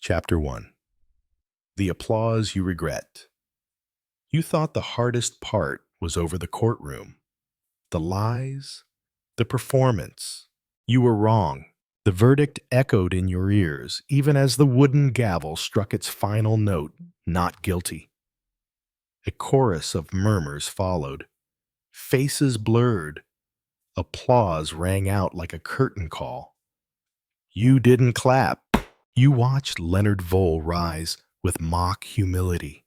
Chapter 1. The applause you regret. You thought the hardest part was over the courtroom. The lies, the performance. You were wrong. The verdict echoed in your ears, even as the wooden gavel struck its final note, not guilty. A chorus of murmurs followed. Faces blurred. Applause rang out like a curtain call. You didn't clap. You watched Leonard Vole rise with mock humility,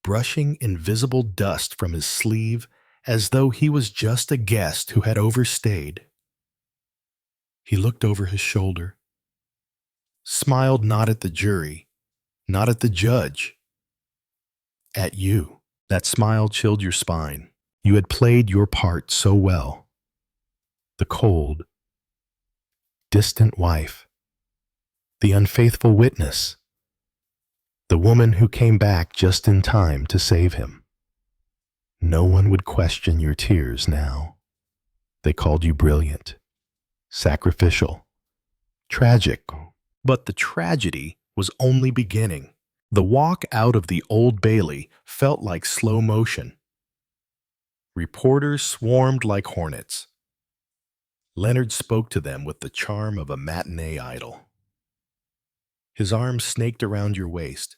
brushing invisible dust from his sleeve as though he was just a guest who had overstayed. He looked over his shoulder, smiled not at the jury, not at the judge, at you. That smile chilled your spine. You had played your part so well. The cold, distant wife, the unfaithful witness, the woman who came back just in time to save him. No one would question your tears now. They called you brilliant, sacrificial, tragic. But the tragedy was only beginning. The walk out of the Old Bailey felt like slow motion. Reporters swarmed like hornets. Leonard spoke to them with the charm of a matinee idol. His arms snaked around your waist,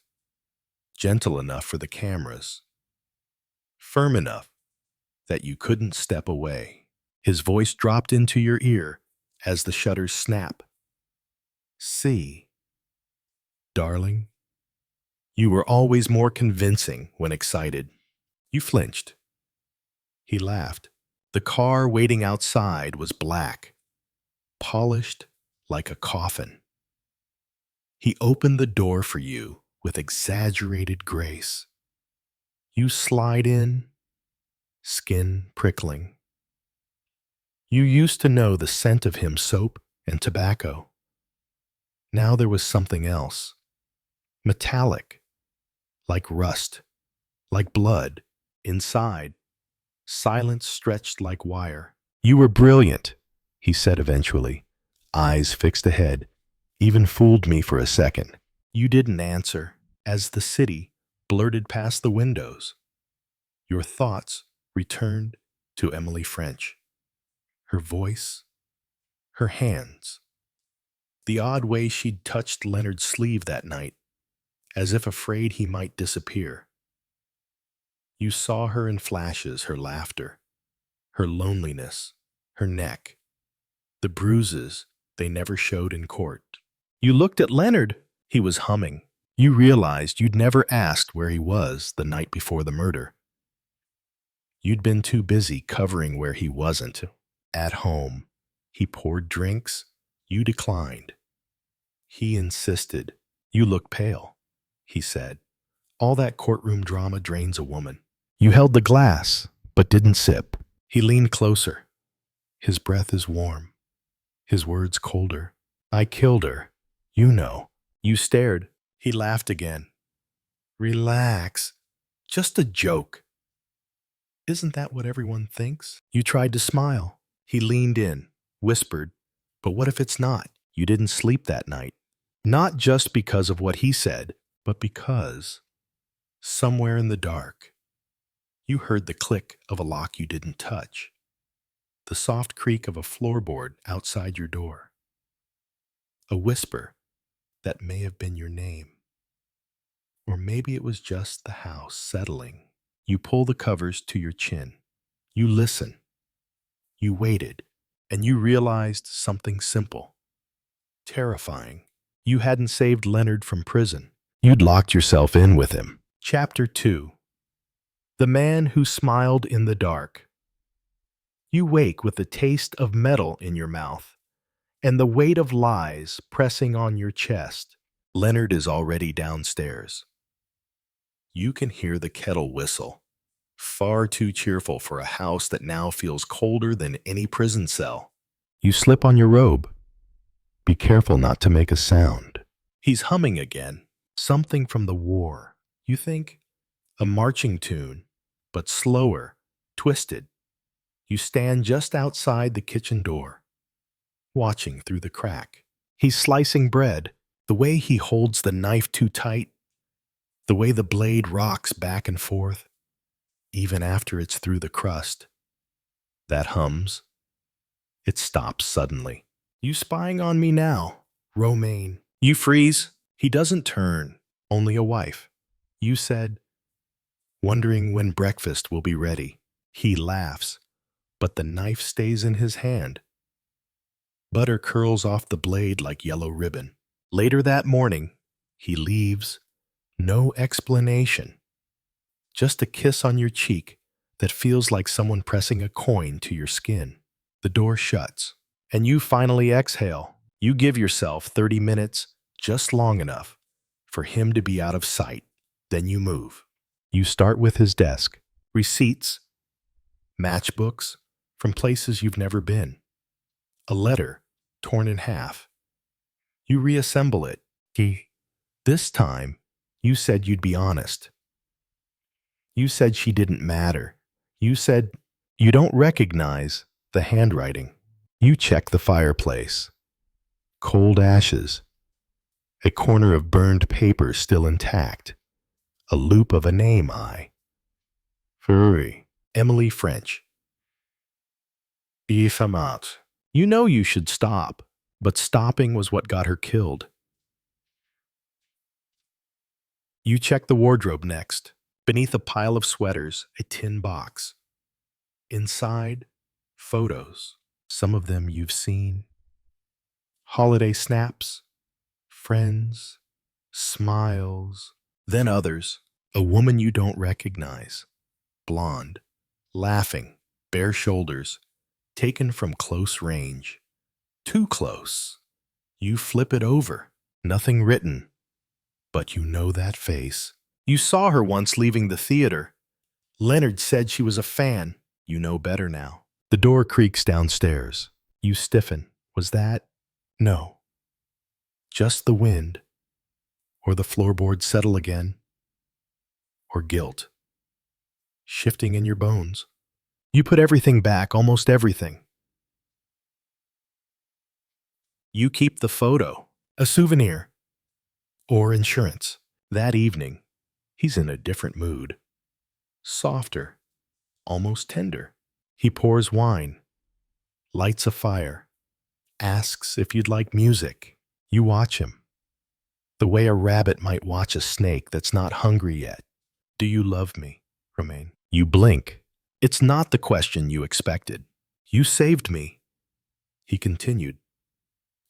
gentle enough for the cameras, firm enough that you couldn't step away. His voice dropped into your ear as the shutters snap. See, darling, you were always more convincing when excited. You flinched. He laughed. The car waiting outside was black, polished like a coffin. He opened the door for you with exaggerated grace. You slide in, skin prickling. You used to know the scent of him soap and tobacco. Now there was something else, metallic, like rust, like blood, inside, silence stretched like wire. You were brilliant, he said eventually, eyes fixed ahead. Even fooled me for a second. You didn't answer as the city blurted past the windows. Your thoughts returned to Emily French. Her voice, her hands, the odd way she'd touched Leonard's sleeve that night, as if afraid he might disappear. You saw her in flashes, her laughter, her loneliness, her neck, the bruises they never showed in court. You looked at Leonard. He was humming. You realized you'd never asked where he was the night before the murder. You'd been too busy covering where he wasn't. At home, he poured drinks. You declined. He insisted. You look pale, he said. All that courtroom drama drains a woman. You held the glass, but didn't sip. He leaned closer. His breath is warm. His words colder. I killed her. You know. You stared. He laughed again. Relax. Just a joke. Isn't that what everyone thinks? You tried to smile. He leaned in, whispered, but what if it's not? You didn't sleep that night. Not just because of what he said, but because, somewhere in the dark, you heard the click of a lock you didn't touch, the soft creak of a floorboard outside your door, a whisper that may have been your name. Or maybe it was just the house settling. You pull the covers to your chin. You listen. You waited, and you realized something simple, terrifying. You hadn't saved Leonard from prison. You'd locked yourself in with him. Chapter 2. The Man Who Smiled in the Dark. You wake with the taste of metal in your mouth and the weight of lies pressing on your chest. Leonard is already downstairs. You can hear the kettle whistle, far too cheerful for a house that now feels colder than any prison cell. You slip on your robe. Be careful not to make a sound. He's humming again, something from the war. You think, a marching tune, but slower, twisted. You stand just outside the kitchen door, watching through the crack. He's slicing bread, The way he holds the knife too tight, the way the blade rocks back and forth, even after it's through the crust. That hums. It stops suddenly. You spying on me now, Romaine. You freeze. He doesn't turn, only a wife. You said, wondering when breakfast will be ready. He laughs, but the knife stays in his hand. Butter curls off the blade like yellow ribbon. Later that morning, he leaves. No explanation. Just a kiss on your cheek that feels like someone pressing a coin to your skin. The door shuts, and you finally exhale. You give yourself 30 minutes, just long enough for him to be out of sight. Then you move. You start with his desk. Receipts, matchbooks from places you've never been. A letter torn in half. You reassemble it. This time, you said you'd be honest. You said she didn't matter. You said you don't recognize the handwriting. You check the fireplace. Cold ashes. A corner of burned paper still intact. A loop of a name Furry. Emily French. Ifamant. You know you should stop, but stopping was what got her killed. You check the wardrobe next. Beneath a pile of sweaters, a tin box. Inside, photos. Some of them you've seen. Holiday snaps, friends, smiles. Then others, a woman you don't recognize. Blonde, laughing, bare shoulders, taken from close range. Too close. You flip it over. Nothing written. But you know that face. You saw her once leaving the theater. Leonard said she was a fan. You know better now. The door creaks downstairs. You stiffen. Was that? No. Just the wind. Or the floorboards settle again. Or guilt. Shifting in your bones. You put everything back, almost everything. You keep the photo, a souvenir, or insurance. That evening, he's in a different mood. Softer, almost tender. He pours wine, lights a fire, asks if you'd like music. You watch him, the way a rabbit might watch a snake that's not hungry yet. Do you love me, Romaine? You blink. It's not the question you expected. You saved me. He continued.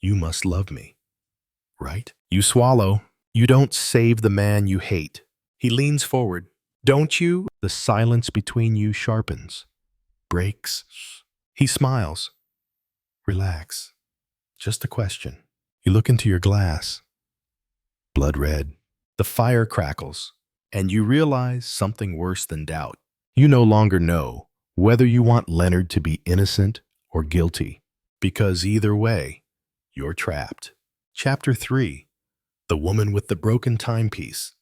You must love me, right? You swallow. You don't save the man you hate. He leans forward. Don't you? The silence between you sharpens, breaks. He smiles. Relax. Just a question. You look into your glass. Blood red. The fire crackles, and you realize something worse than doubt. You no longer know whether you want Leonard to be innocent or guilty, because either way, you're trapped. Chapter 3. The Woman with the Broken Timepiece.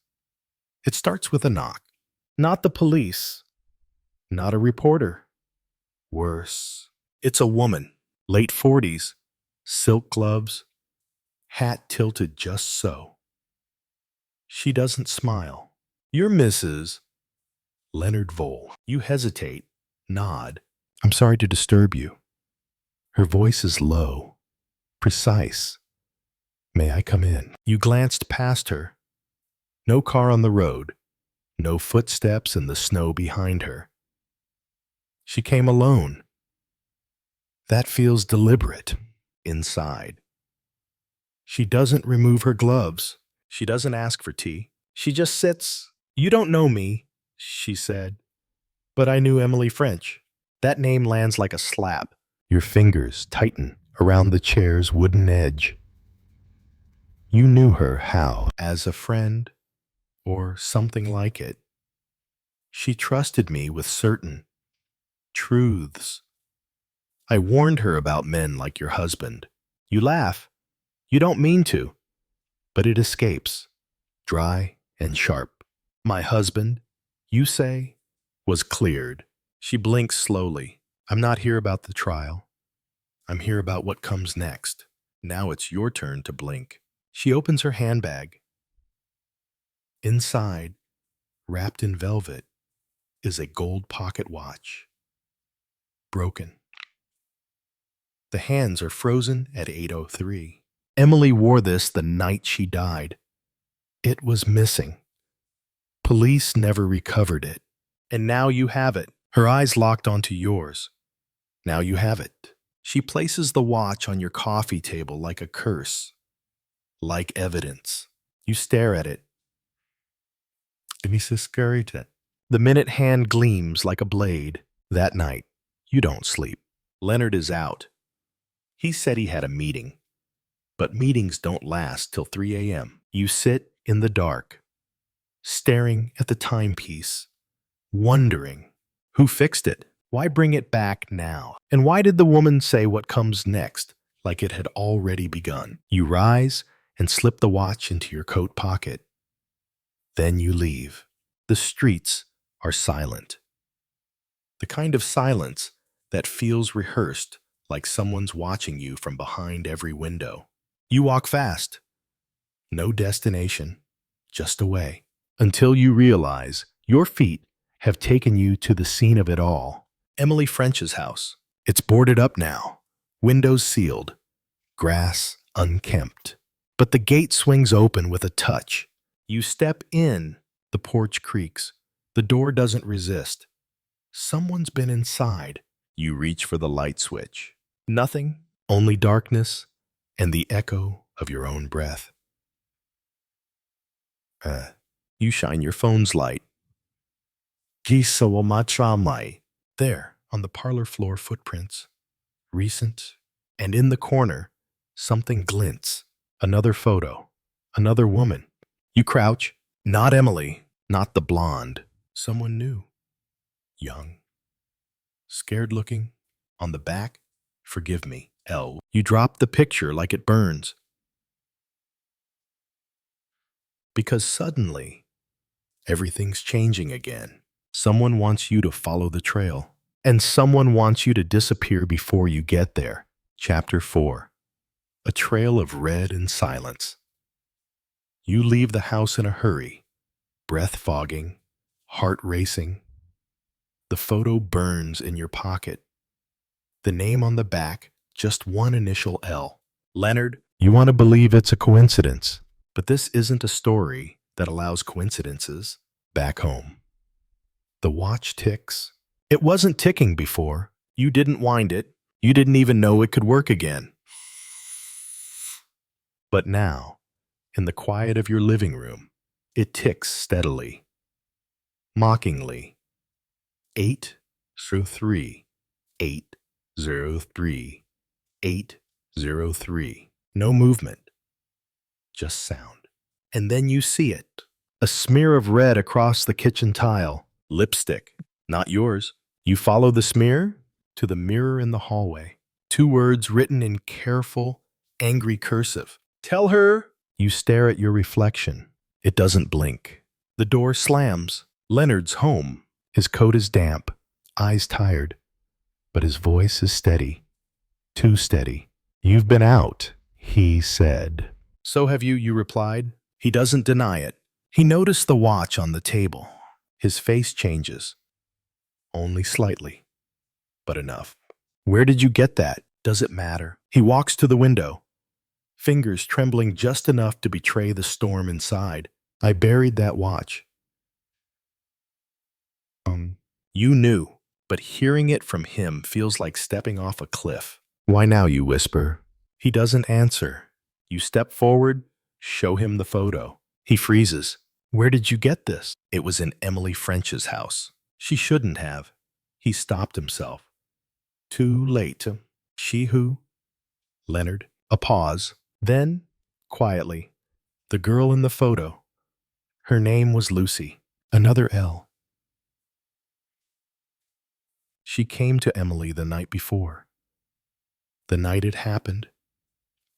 It starts with a knock. Not the police. Not a reporter. Worse. It's a woman, late 40s, silk gloves, hat tilted just so. She doesn't smile. You're Mrs. Leonard Vole. You hesitate, nod. I'm sorry to disturb you. Her voice is low, precise. May I come in? You glanced past her. No car on the road, no footsteps in the snow behind her. She came alone. That feels deliberate, inside. She doesn't remove her gloves. She doesn't ask for tea. She just sits. You don't know me, she said, but I knew Emily French. That name lands like a slap. Your fingers tighten around the chair's wooden edge. You knew her how? As a friend, or something like it. She trusted me with certain truths. I warned her about men like your husband. You laugh. You don't mean to, but it escapes, dry and sharp. My husband, you say, was cleared. She blinks slowly. I'm not here about the trial. I'm here about what comes next. Now it's your turn to blink. She opens her handbag. Inside, wrapped in velvet, is a gold pocket watch. Broken. The hands are frozen at 8:03. Emily wore this the night she died. It was missing. Police never recovered it. And now you have it. Her eyes locked onto yours. Now you have it. She places the watch on your coffee table like a curse, like evidence. You stare at it. The minute hand gleams like a blade. That night, you don't sleep. Leonard is out. He said he had a meeting. But meetings don't last till 3 a.m. You sit in the dark, staring at the timepiece, wondering who fixed it. Why bring it back now? And why did the woman say what comes next, like it had already begun? You rise and slip the watch into your coat pocket. Then you leave. The streets are silent. The kind of silence that feels rehearsed, like someone's watching you from behind every window. You walk fast. No destination, just away. Until you realize your feet have taken you to the scene of it all. Emily French's house. It's boarded up now. Windows sealed. Grass unkempt. But the gate swings open with a touch. You step in. The porch creaks. The door doesn't resist. Someone's been inside. You reach for the light switch. Nothing, only darkness and the echo of your own breath. You shine your phone's light. There, on the parlor floor, footprints. Recent. And in the corner, something glints. Another photo. Another woman. You crouch. Not Emily. Not the blonde. Someone new. Young. Scared looking. On the back, forgive me, L. You drop the picture like it burns. Because suddenly, everything's changing again. Someone wants you to follow the trail. And someone wants you to disappear before you get there. Chapter 4. A trail of red and silence. You leave the house in a hurry. Breath fogging. Heart racing. The photo burns in your pocket. The name on the back, just one initial L. Leonard. You want to believe it's a coincidence. But this isn't a story that allows coincidences. Back home. The watch ticks. It wasn't ticking before. You didn't wind it. You didn't even know it could work again. But now, in the quiet of your living room, it ticks steadily. Mockingly. 8:03. 8:03. 8:03. No movement. Just sound. And then you see it. A smear of red across the kitchen tile. Lipstick. Not yours. You follow the smear to the mirror in the hallway. 2 words written in careful, angry cursive. Tell her. You stare at your reflection. It doesn't blink. The door slams. Leonard's home. His coat is damp, eyes tired, but his voice is steady. Too steady. You've been out, he said. So have you replied. He doesn't deny it. He noticed the watch on the table. His face changes. Only slightly, but enough. Where did you get that? Does it matter? He walks to the window, fingers trembling just enough to betray the storm inside. I buried that watch. You knew, but hearing it from him feels like stepping off a cliff. Why now, you whisper. He doesn't answer. You step forward, show him the photo. He freezes. Where did you get this? It was in Emily French's house. She shouldn't have. He stopped himself. Too late. She who? Leonard. A pause. Then, quietly, the girl in the photo. Her name was Lucy. Another L. She came to Emily the night before. The night it happened.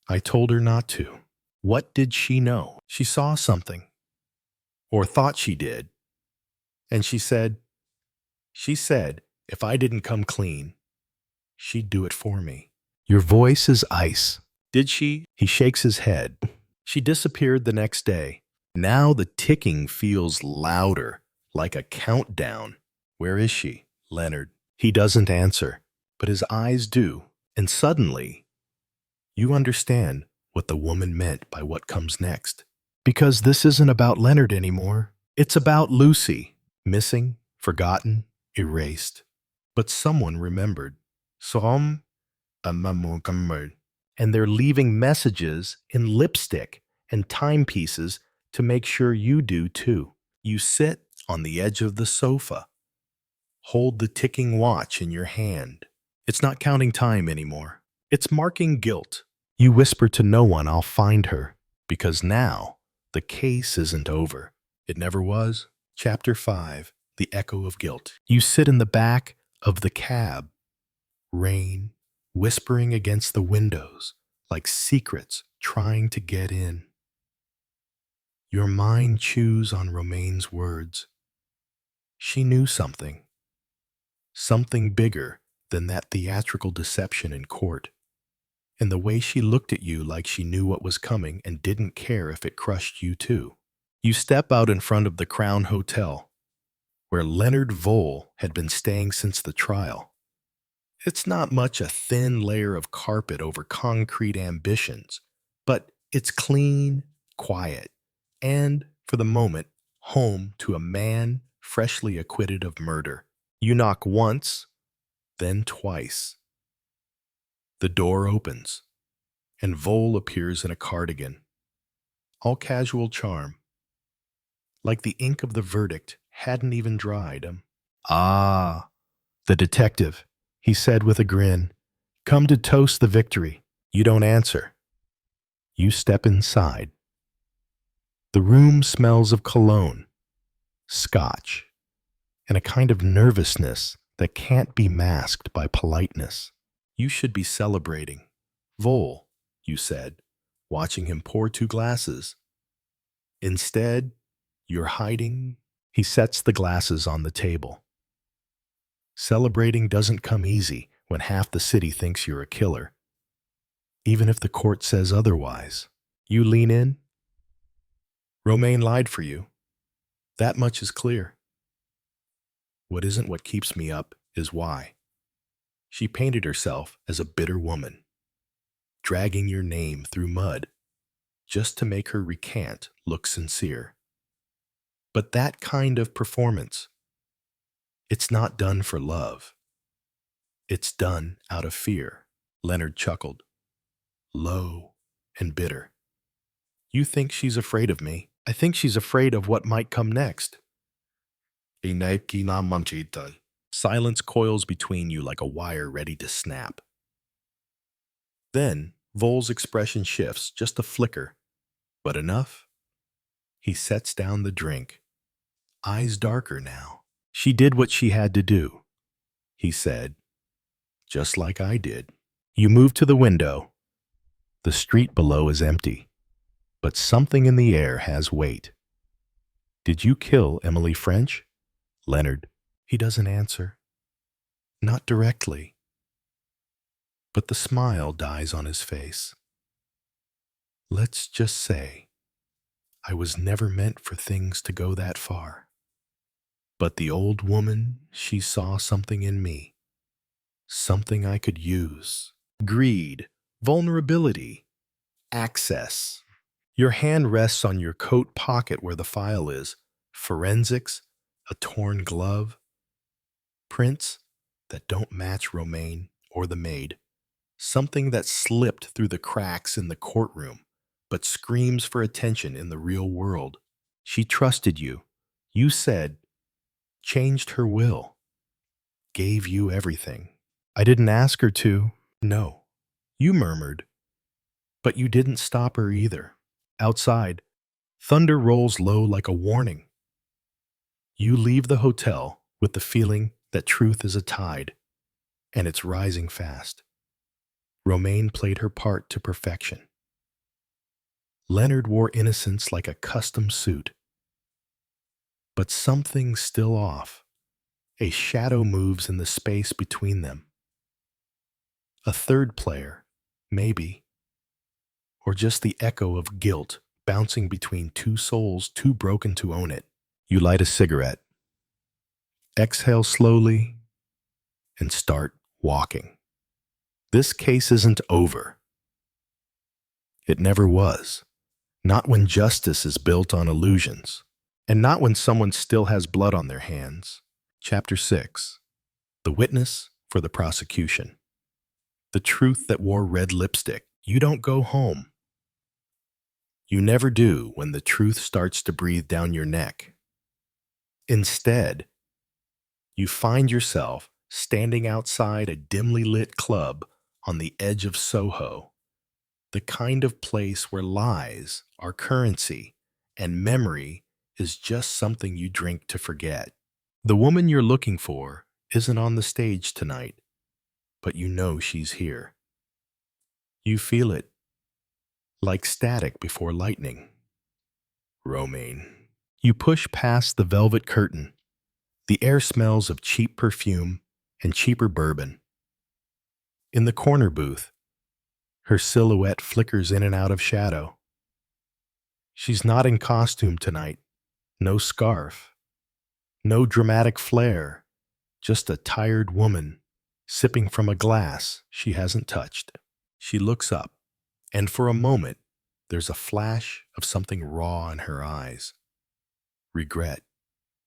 I told her not to. What did she know? She saw something. Or thought she did. And she said, if I didn't come clean, she'd do it for me. Your voice is ice. Did she? He shakes his head. She disappeared the next day. Now the ticking feels louder, like a countdown. Where is she? Leonard. He doesn't answer, but his eyes do. And suddenly, you understand what the woman meant by what comes next. Because this isn't about Leonard anymore. It's about Lucy. Missing, forgotten, erased. But someone remembered. Som and they're leaving messages in lipstick and timepieces to make sure you do too. You sit on the edge of the sofa. Hold the ticking watch in your hand. It's not counting time anymore. It's marking guilt. You whisper to no one, I'll find her. Because now, the case isn't over. It never was. Chapter 5, The Echo of Guilt. You sit in the back of the cab. Rain, whispering against the windows, like secrets trying to get in. Your mind chews on Romaine's words. She knew something. Something bigger than that theatrical deception in court. And the way she looked at you like she knew what was coming and didn't care if it crushed you too. You step out in front of the Crown Hotel, where Leonard Vole had been staying since the trial. It's not much a thin layer of carpet over concrete ambitions, but it's clean, quiet, and, for the moment, home to a man freshly acquitted of murder. You knock once, then twice. The door opens, and Vole appears in a cardigan, all casual charm, like the ink of the verdict hadn't even dried. Ah, the detective, he said with a grin. Come to toast the victory. You don't answer. You step inside. The room smells of cologne, scotch, and a kind of nervousness that can't be masked by politeness. You should be celebrating. Vole, you said, watching him pour 2 glasses. Instead, you're hiding. He sets the glasses on the table. Celebrating doesn't come easy when half the city thinks you're a killer. Even if the court says otherwise. You lean in. Romaine lied for you. That much is clear. What isn't what keeps me up is why. She painted herself as a bitter woman, dragging your name through mud, just to make her recant look sincere. But that kind of performance, it's not done for love. It's done out of fear. Leonard chuckled, low and bitter. You think she's afraid of me. I think she's afraid of what might come next. Silence coils between you like a wire ready to snap. Then, Vole's expression shifts just a flicker, but enough. He sets down the drink, eyes darker now. She did what she had to do, he said, just like I did. You move to the window. The street below is empty, but something in the air has weight. Did you kill Emily French? Leonard. He doesn't answer. Not directly. But the smile dies on his face. Let's just say, I was never meant for things to go that far. But the old woman, she saw something in me. Something I could use. Greed, vulnerability, access. Your hand rests on your coat pocket where the file is. Forensics, a torn glove, prints that don't match Romaine or the maid. Something that slipped through the cracks in the courtroom, but screams for attention in the real world. She trusted you. You said, changed her will, gave you everything. I didn't ask her to. No. You murmured. But you didn't stop her either. Outside, thunder rolls low like a warning. You leave the hotel with the feeling that truth is a tide, and it's rising fast. Romaine played her part to perfection. Leonard wore innocence like a custom suit. But something's still off. A shadow moves in the space between them. A third player, maybe, or just the echo of guilt bouncing between two souls too broken to own it. You light a cigarette, exhale slowly, and start walking. This case isn't over. It never was. Not when justice is built on illusions, and not when someone still has blood on their hands. Chapter 6. The Witness for the Prosecution. The truth that wore red lipstick. You don't go home. You never do when the truth starts to breathe down your neck. Instead, you find yourself standing outside a dimly lit club on the edge of Soho, the kind of place where lies are currency and memory is just something you drink to forget. The woman you're looking for isn't on the stage tonight, but you know she's here. You feel it, like static before lightning. Romaine. You push past the velvet curtain. The air smells of cheap perfume and cheaper bourbon. In the corner booth, her silhouette flickers in and out of shadow. She's not in costume tonight. No scarf. No dramatic flair. Just a tired woman sipping from a glass she hasn't touched. She looks up, and for a moment, there's a flash of something raw in her eyes. Regret.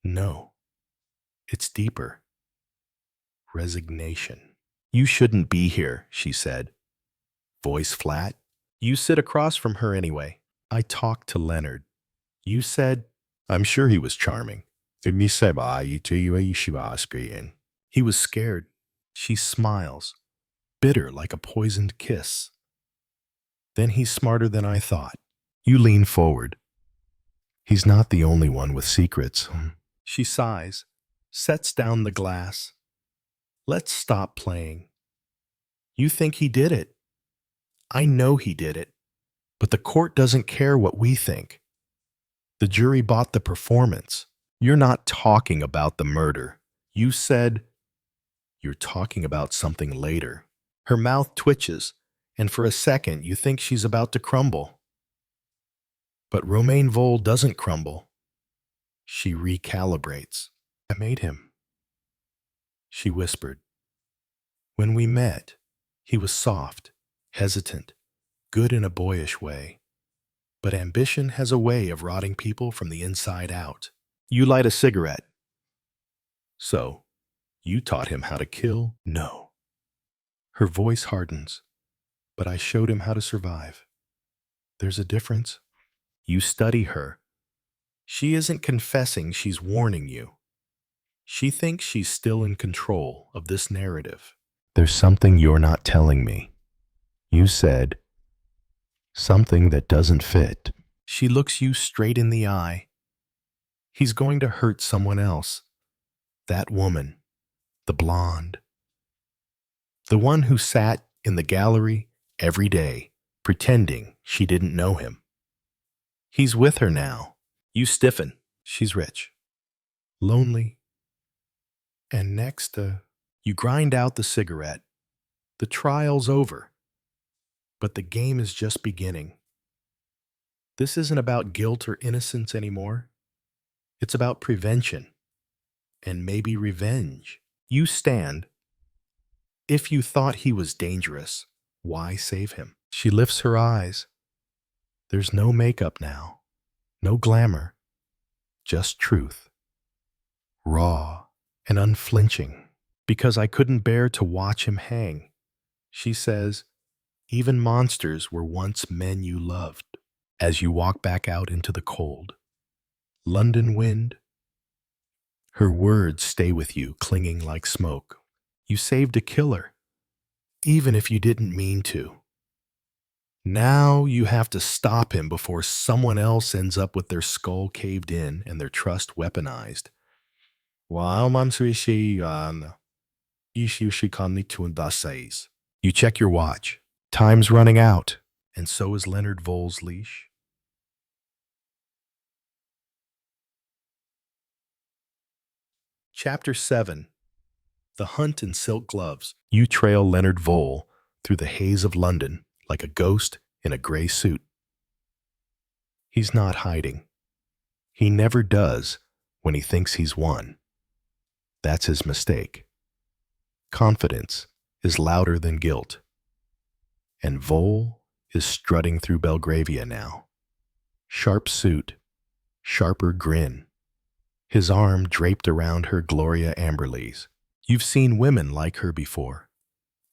No. It's deeper. Resignation. You shouldn't be here, she said. Voice flat. You sit across from her anyway. I talked to Leonard. You said, I'm sure he was charming. He was scared. She smiles, bitter like a poisoned kiss. Then he's smarter than I thought. You lean forward. He's not the only one with secrets. She sighs, sets down the glass. Let's stop playing. You think he did it. I know he did it. But the court doesn't care what we think. The jury bought the performance. You're not talking about the murder. You said, you're talking about something later. Her mouth twitches, and for a second you think she's about to crumble. But Romaine Vole doesn't crumble. She recalibrates. I made him. She whispered. When we met, he was soft, hesitant, good in a boyish way. But ambition has a way of rotting people from the inside out. You light a cigarette. So, you taught him how to kill? No. Her voice hardens. But I showed him how to survive. There's a difference. You study her. She isn't confessing, she's warning you. She thinks she's still in control of this narrative. There's something you're not telling me. You said, something that doesn't fit. She looks you straight in the eye. He's going to hurt someone else. That woman, the blonde. The one who sat in the gallery every day, pretending she didn't know him. He's with her now. You stiffen. She's rich. Lonely. And next, you grind out the cigarette. The trial's over. But the game is just beginning. This isn't about guilt or innocence anymore. It's about prevention. And maybe revenge. You stand. If you thought he was dangerous, why save him? She lifts her eyes. There's no makeup now. No glamour. Just truth. Raw and unflinching. Because I couldn't bear to watch him hang. She says, even monsters were once men you loved. As you walk back out into the cold. London wind. Her words stay with you, clinging like smoke. You saved a killer, even if you didn't mean to. Now you have to stop him before someone else ends up with their skull caved in and their trust weaponized. You check your watch. Time's running out, and so is Leonard Vole's leash. Chapter 7. The Hunt in Silk Gloves. You trail Leonard Vole through the haze of London like a ghost in a gray suit. He's not hiding. He never does when he thinks he's won. That's his mistake. Confidence is louder than guilt. And Vole is strutting through Belgravia now. Sharp suit, sharper grin. His arm draped around her Gloria Amberley's. You've seen women like her before.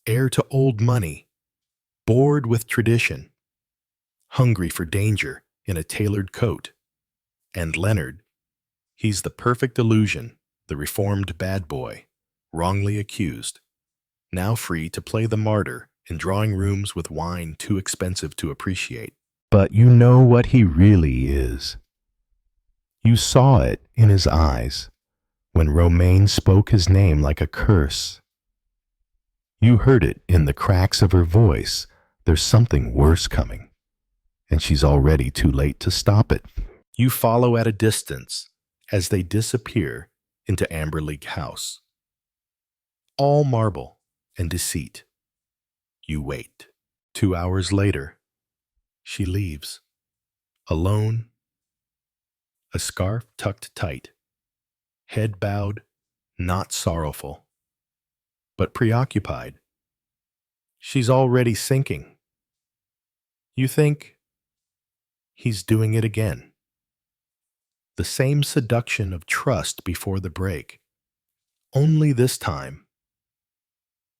Heir to old money, bored with tradition, hungry for danger in a tailored coat. And Leonard, he's the perfect illusion, the reformed bad boy, wrongly accused, now free to play the martyr in drawing rooms with wine too expensive to appreciate. But you know what he really is. You saw it in his eyes when Romaine spoke his name like a curse. You heard it in the cracks of her voice. There's something worse coming, and she's already too late to stop it. You follow at a distance as they disappear into Amberley House. All marble and deceit. You wait. 2 hours later, she leaves, alone, a scarf tucked tight, head bowed, not sorrowful, but preoccupied. She's already sinking. You think, he's doing it again. The same seduction of trust before the break. Only this time,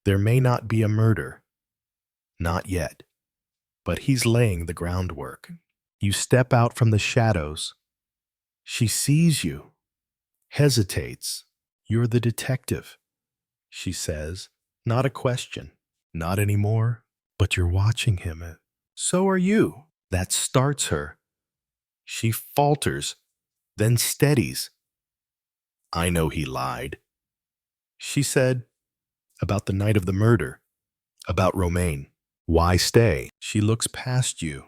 there may not be a murder. Not yet. But he's laying the groundwork. You step out from the shadows. She sees you, hesitates. You're the detective, she says. Not a question. Not anymore. But you're watching him. So are you. That starts her. She falters, then steadies. I know he lied. She said, about the night of the murder, about Romaine. Why stay? She looks past you.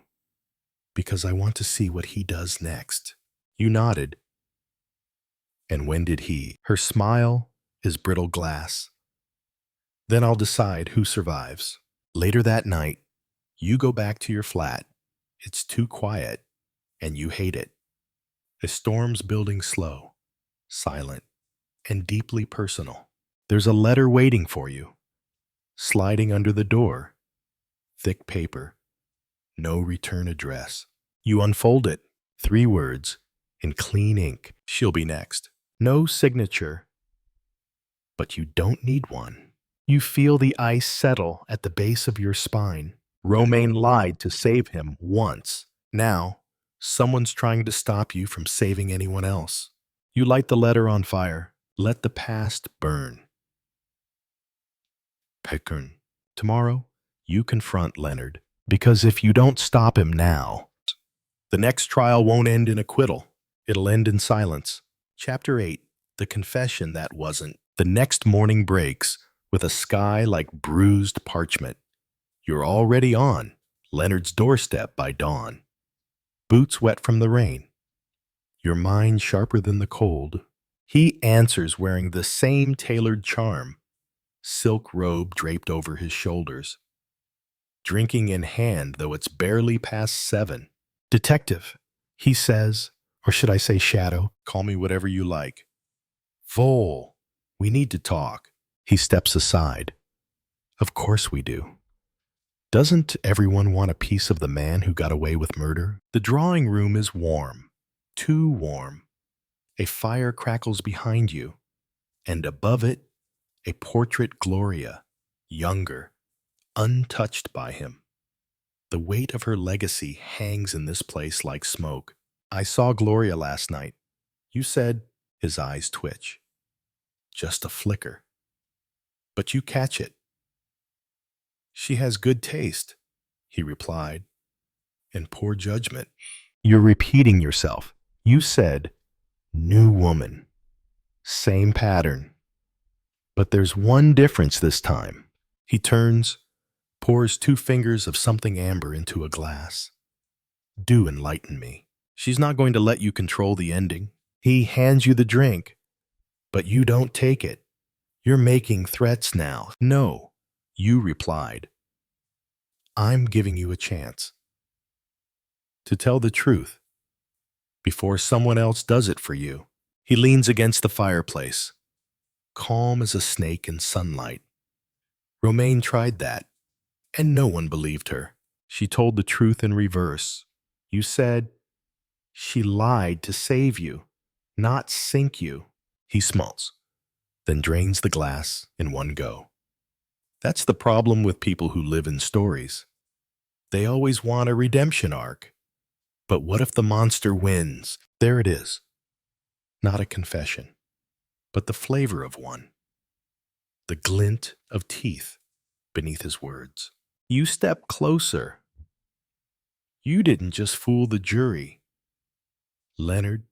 Because I want to see what he does next. You nodded. And when did he? Her smile is brittle glass. Then I'll decide who survives. Later that night, you go back to your flat. It's too quiet, and you hate it. The storm's building slow, silent, and deeply personal. There's a letter waiting for you, sliding under the door. Thick paper, no return address. You unfold it. 3 words in clean ink. She'll be next. No signature, but you don't need one. You feel the ice settle at the base of your spine. Romaine lied to save him once. Now, someone's trying to stop you from saving anyone else. You light the letter on fire. Let the past burn. Pekern. Tomorrow, you confront Leonard, because if you don't stop him now, the next trial won't end in acquittal. It'll end in silence. Chapter 8, The Confession That Wasn't. The next morning breaks with a sky like bruised parchment. You're already on Leonard's doorstep by dawn. Boots wet from the rain. Your mind sharper than the cold. He answers wearing the same tailored charm, silk robe draped over his shoulders. Drinking in hand, though it's barely past 7. Detective, he says, or should I say shadow? Call me whatever you like. Vole, we need to talk. He steps aside. Of course we do. Doesn't everyone want a piece of the man who got away with murder? The drawing room is warm, too warm. A fire crackles behind you, and above it, a portrait Gloria, younger, untouched by him. The weight of her legacy hangs in this place like smoke. I saw Gloria last night. You said, his eyes twitch. Just a flicker. But you catch it. She has good taste, he replied, and poor judgment. You're repeating yourself. You said, new woman. Same pattern. But there's one difference this time. He turns, pours 2 fingers of something amber into a glass. Do enlighten me. She's not going to let you control the ending. He hands you the drink, but you don't take it. You're making threats now. No, you replied. I'm giving you a chance. To tell the truth, before someone else does it for you. He leans against the fireplace, calm as a snake in sunlight. Romaine tried that, and no one believed her. She told the truth in reverse. You said she lied to save you, not sink you. He smells, then drains the glass in one go. That's the problem with people who live in stories. They always want a redemption arc. But what if the monster wins? There it is. Not a confession, but the flavor of one. The glint of teeth beneath his words. You step closer. You didn't just fool the jury. Leonard,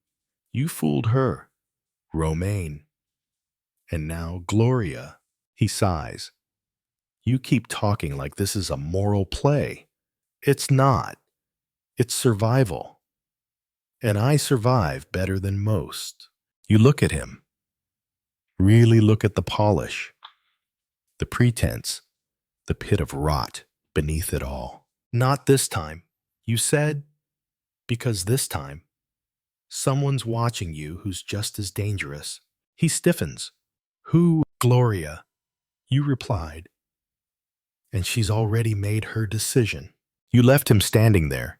you fooled her. Romaine. And now Gloria. He sighs. You keep talking like this is a moral play. It's not. It's survival. And I survive better than most. You look at him. Really look at the polish, the pretense, the pit of rot beneath it all. Not this time, you said, because this time, someone's watching you who's just as dangerous. He stiffens. Who, Gloria? You replied. And she's already made her decision. You left him standing there,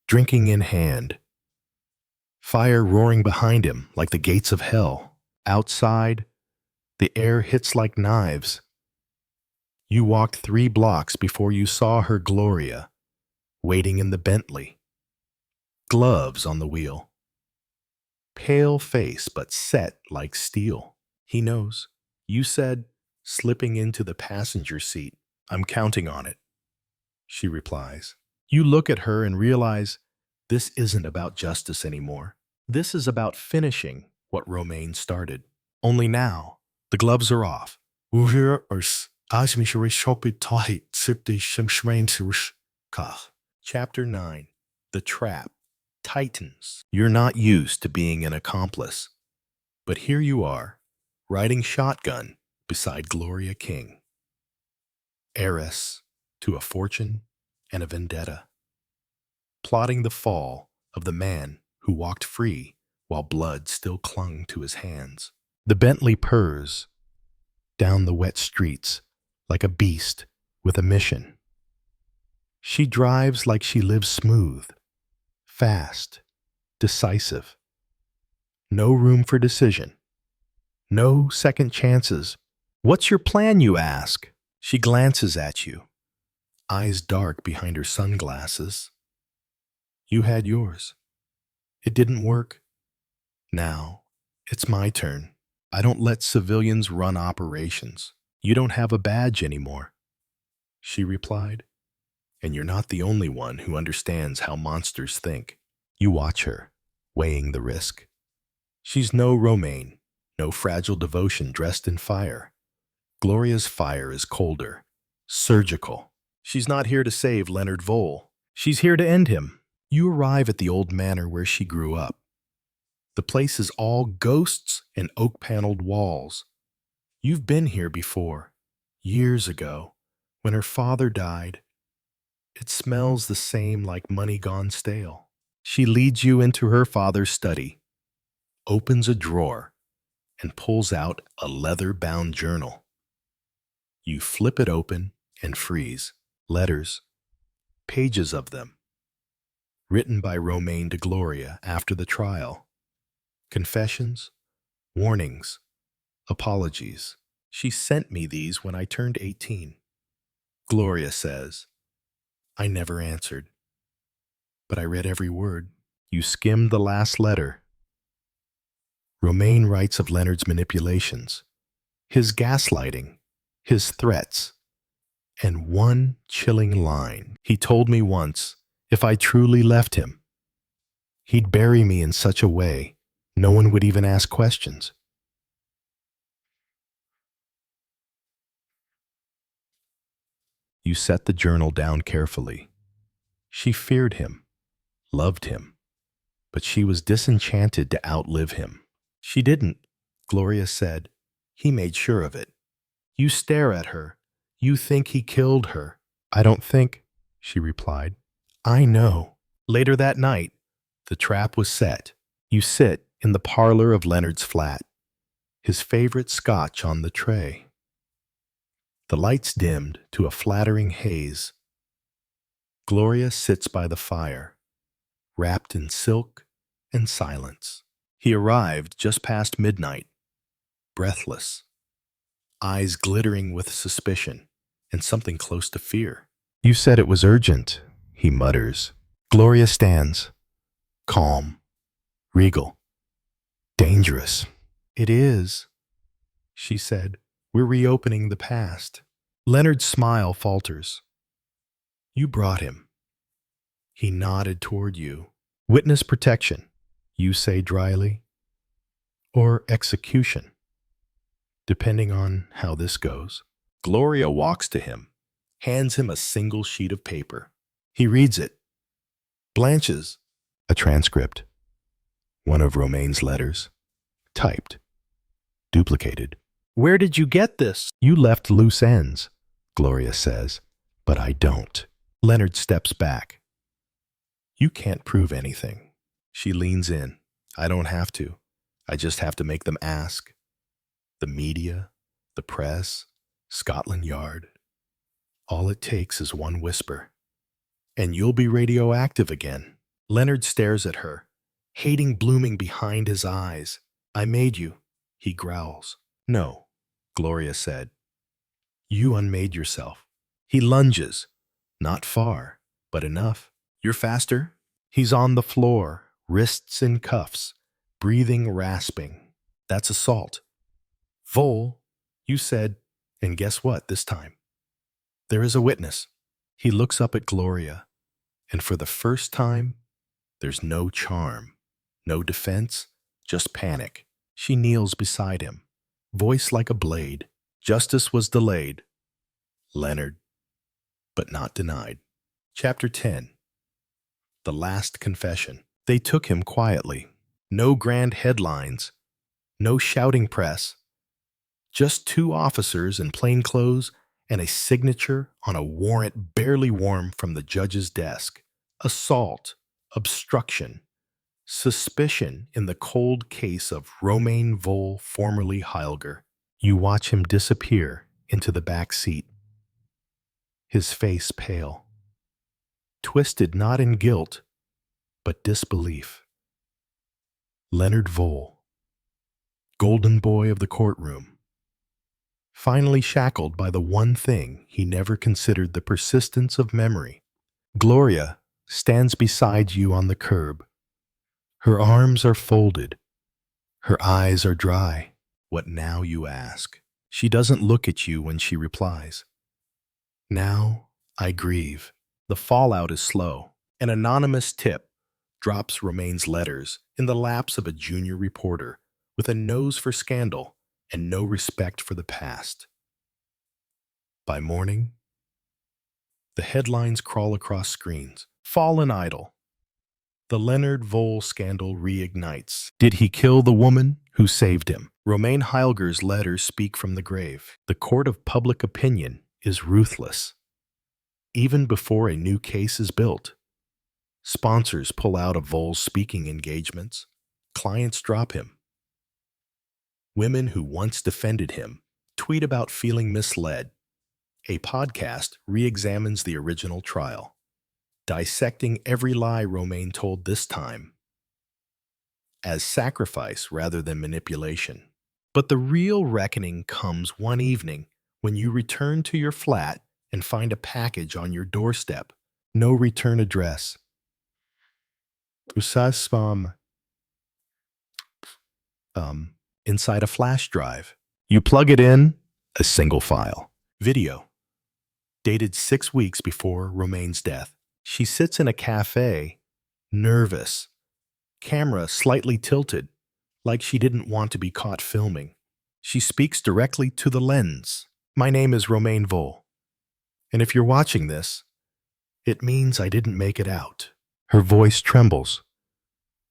drinking in hand. Fire roaring behind him like the gates of hell. Outside, the air hits like knives. You walked 3 blocks before you saw her Gloria, waiting in the Bentley. Gloves on the wheel. Pale face but set like steel. He knows. You said, slipping into the passenger seat, I'm counting on it. She replies. You look at her and realize this isn't about justice anymore. This is about finishing what Romaine started. Only now, the gloves are off. Chapter 9. The Trap. Titans. You're not used to being an accomplice. But here you are, riding shotgun beside Gloria King. Heiress to a fortune and a vendetta. Plotting the fall of the man who walked free while blood still clung to his hands. The Bentley purrs down the wet streets like a beast with a mission. She drives like she lives smooth, fast, decisive. No room for decision. No second chances. What's your plan, you ask? She glances at you, eyes dark behind her sunglasses. You had yours. It didn't work. Now, it's my turn. I don't let civilians run operations. You don't have a badge anymore. She replied, and you're not the only one who understands how monsters think. You watch her, weighing the risk. She's no Romaine, no fragile devotion dressed in fire. Gloria's fire is colder, surgical. She's not here to save Leonard Vole. She's here to end him. You arrive at the old manor where she grew up. The place is all ghosts and oak-paneled walls. You've been here before, years ago, when her father died. It smells the same like money gone stale. She leads you into her father's study, opens a drawer, and pulls out a leather-bound journal. You flip it open and freeze. Letters, pages of them, written by Romaine to Gloria after the trial. Confessions, warnings, apologies. She sent me these when I turned 18. Gloria says, I never answered, but I read every word. You skimmed the last letter. Romaine writes of Leonard's manipulations, his gaslighting, his threats, and one chilling line. He told me once, if I truly left him, he'd bury me in such a way no one would even ask questions. You set the journal down carefully. She feared him, loved him, but she was disenchanted to outlive him. She didn't, Gloria said. He made sure of it. You stare at her. You think he killed her. I don't think, she replied. I know. Later that night, the trap was set. You sit in the parlor of Leonard's flat, his favorite scotch on the tray. The lights dimmed to a flattering haze. Gloria sits by the fire, wrapped in silk and silence. He arrived just past midnight, breathless, eyes glittering with suspicion and something close to fear. You said it was urgent, he mutters. Gloria stands, calm, regal, dangerous. It is, she said. We're reopening the past. Leonard's smile falters. You brought him. He nodded toward you. Witness protection, you say dryly, or execution, depending on how this goes. Gloria walks to him, hands him a single sheet of paper. He reads it, blanches. A transcript, one of Romaine's letters, typed, duplicated. Where did you get this? You left loose ends, Gloria says, but I don't. Leonard steps back. You can't prove anything. She leans in. I don't have to. I just have to make them ask. The media, the press, Scotland Yard. All it takes is one whisper. And you'll be radioactive again. Leonard stares at her, hating blooming behind his eyes. I made you, he growls. No, Gloria said. You unmade yourself. He lunges. Not far, but enough. You're faster? He's on the floor, wrists in cuffs, breathing rasping. That's assault. Vole, you said, and guess what this time? There is a witness. He looks up at Gloria, and for the first time, there's no charm, no defense, just panic. She kneels beside him, voice like a blade. Justice was delayed. Leonard, but not denied. Chapter 10. The Last Confession. They took him quietly. No grand headlines, no shouting press. Just two officers in plain clothes and a signature on a warrant barely warm from the judge's desk. Assault, obstruction, suspicion in the cold case of Romaine Vole, formerly Heilger. You watch him disappear into the back seat, his face pale, twisted not in guilt, but disbelief. Leonard Vole, golden boy of the courtroom, finally shackled by the one thing he never considered, the persistence of memory. Gloria stands beside you on the curb. Her arms are folded. Her eyes are dry. What now, you ask? She doesn't look at you when she replies. Now I grieve. The fallout is slow. An anonymous tip drops Romaine's letters in the laps of a junior reporter with a nose for scandal and no respect for the past. By morning, the headlines crawl across screens. Fallen idol. The Leonard Vole scandal reignites. Did he kill the woman who saved him? Romaine Heilger's letters speak from the grave. The court of public opinion is ruthless. Even before a new case is built, sponsors pull out of Vole's speaking engagements. Clients drop him. Women who once defended him tweet about feeling misled. A podcast re-examines the original trial, dissecting every lie Romaine told this time as sacrifice rather than manipulation. But the real reckoning comes one evening when you return to your flat and find a package on your doorstep. No return address. Inside a flash drive. You plug it in, a single file. Video. Dated 6 weeks before Romaine's death. She sits in a cafe, nervous. Camera slightly tilted, like she didn't want to be caught filming. She speaks directly to the lens. My name is Romaine Vole, and if you're watching this, it means I didn't make it out. Her voice trembles,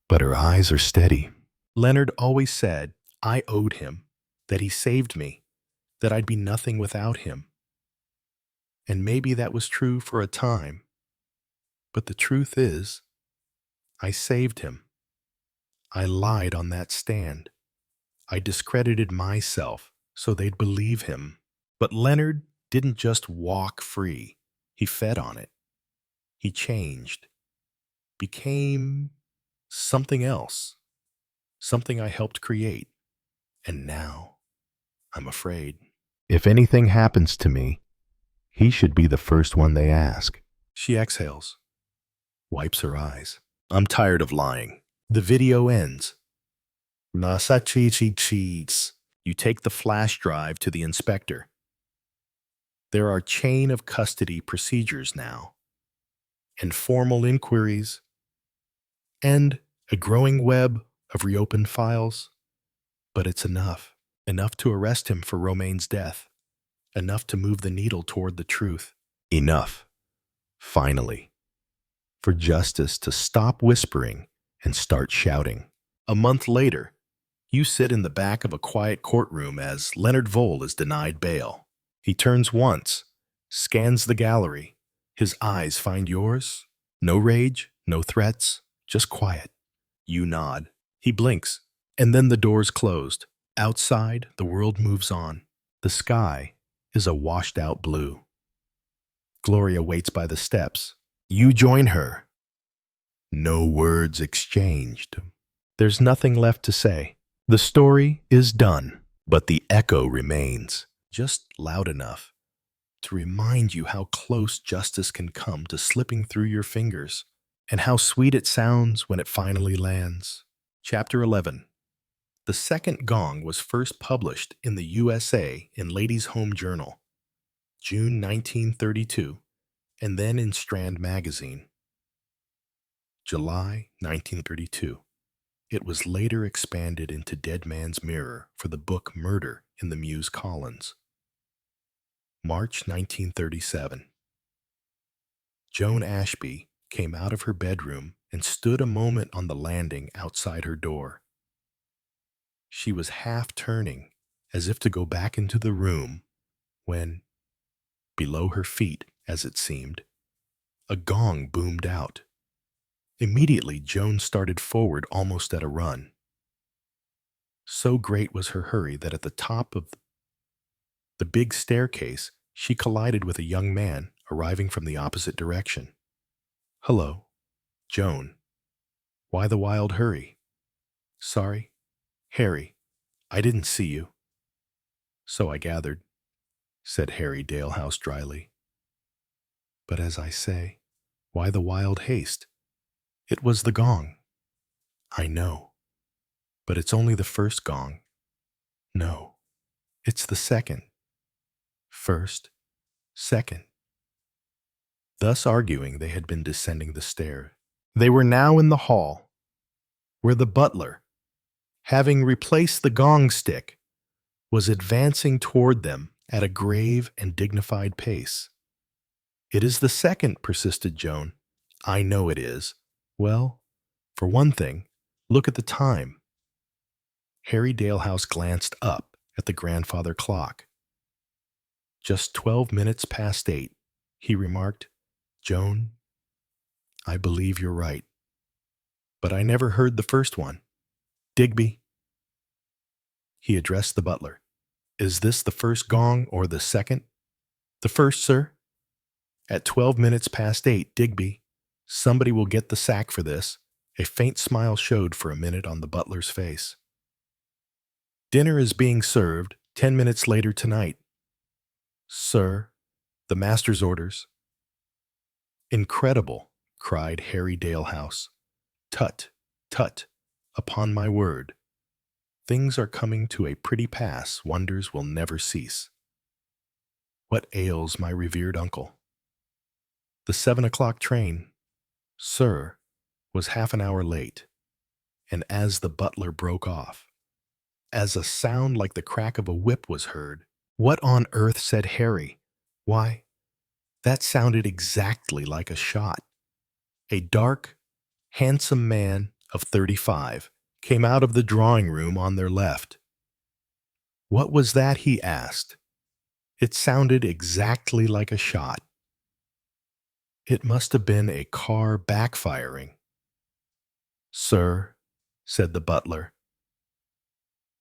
but her eyes are steady. Leonard always said I owed him, that he saved me, that I'd be nothing without him. And maybe that was true for a time, but the truth is, I saved him. I lied on that stand. I discredited myself so they'd believe him. But Leonard didn't just walk free. He fed on it. He changed, became something else, something I helped create. And now I'm afraid. If anything happens to me, he should be the first one they ask. She exhales, wipes her eyes. I'm tired of lying. The video ends. Nasa cheats. You take the flash drive to the inspector. There are chain of custody procedures now, and formal inquiries, and a growing web of reopened files. But it's enough. Enough to arrest him for Romaine's death. Enough to move the needle toward the truth. Enough, finally, for justice to stop whispering and start shouting. A month later, you sit in the back of a quiet courtroom as Leonard Vole is denied bail. He turns once, scans the gallery. His eyes find yours. No rage, no threats, just quiet. You nod. He blinks, and then the doors closed. Outside, the world moves on. The sky is a washed-out blue. Gloria waits by the steps. You join her. No words exchanged. There's nothing left to say. The story is done, but the echo remains, just loud enough to remind you how close justice can come to slipping through your fingers, and how sweet it sounds when it finally lands. Chapter 11. The second gong was first published in the USA in Ladies' Home Journal, June 1932, and then in Strand Magazine, July 1932. It was later expanded into Dead Man's Mirror for the book Murder in the Muse Collins. March 1937. Joan Ashby came out of her bedroom and stood a moment on the landing outside her door. She was half turning, as if to go back into the room, when, below her feet, as it seemed, a gong boomed out. Immediately, Joan started forward almost at a run. So great was her hurry that at the top of the big staircase, she collided with a young man arriving from the opposite direction. Hello, Joan. Why the wild hurry? Sorry, Harry, I didn't see you. So I gathered, said Harry Dalehouse dryly. But as I say, why the wild haste? It was the gong. I know. But it's only the first gong. No, it's the second. First, second. Thus arguing, they had been descending the stair. They were now in the hall, where the butler, having replaced the gong stick, was advancing toward them at a grave and dignified pace. It is the second, persisted Joan. I know it is. Well, for one thing, look at the time. Harry Dalehouse glanced up at the grandfather clock. Just 12 minutes past 8, he remarked. Joan, I believe you're right. But I never heard the first one. Digby. He addressed the butler. Is this the first gong or the second? The first, sir. At 12 minutes past 8, Digby. Somebody will get the sack for this. A faint smile showed for a minute on the butler's face. Dinner is being served 10 minutes later tonight. Sir, the master's orders. Incredible, cried Harry Dalehouse. Tut, tut, upon my word. Things are coming to a pretty pass, wonders will never cease. What ails my revered uncle? The 7 o'clock train, sir, was half an hour late, and as the butler broke off, as a sound like the crack of a whip was heard, what on earth, said Harry? Why, that sounded exactly like a shot. A dark, handsome man of 35 came out of the drawing room on their left. What was that? He asked. It sounded exactly like a shot. It must have been a car backfiring. Sir, said the butler.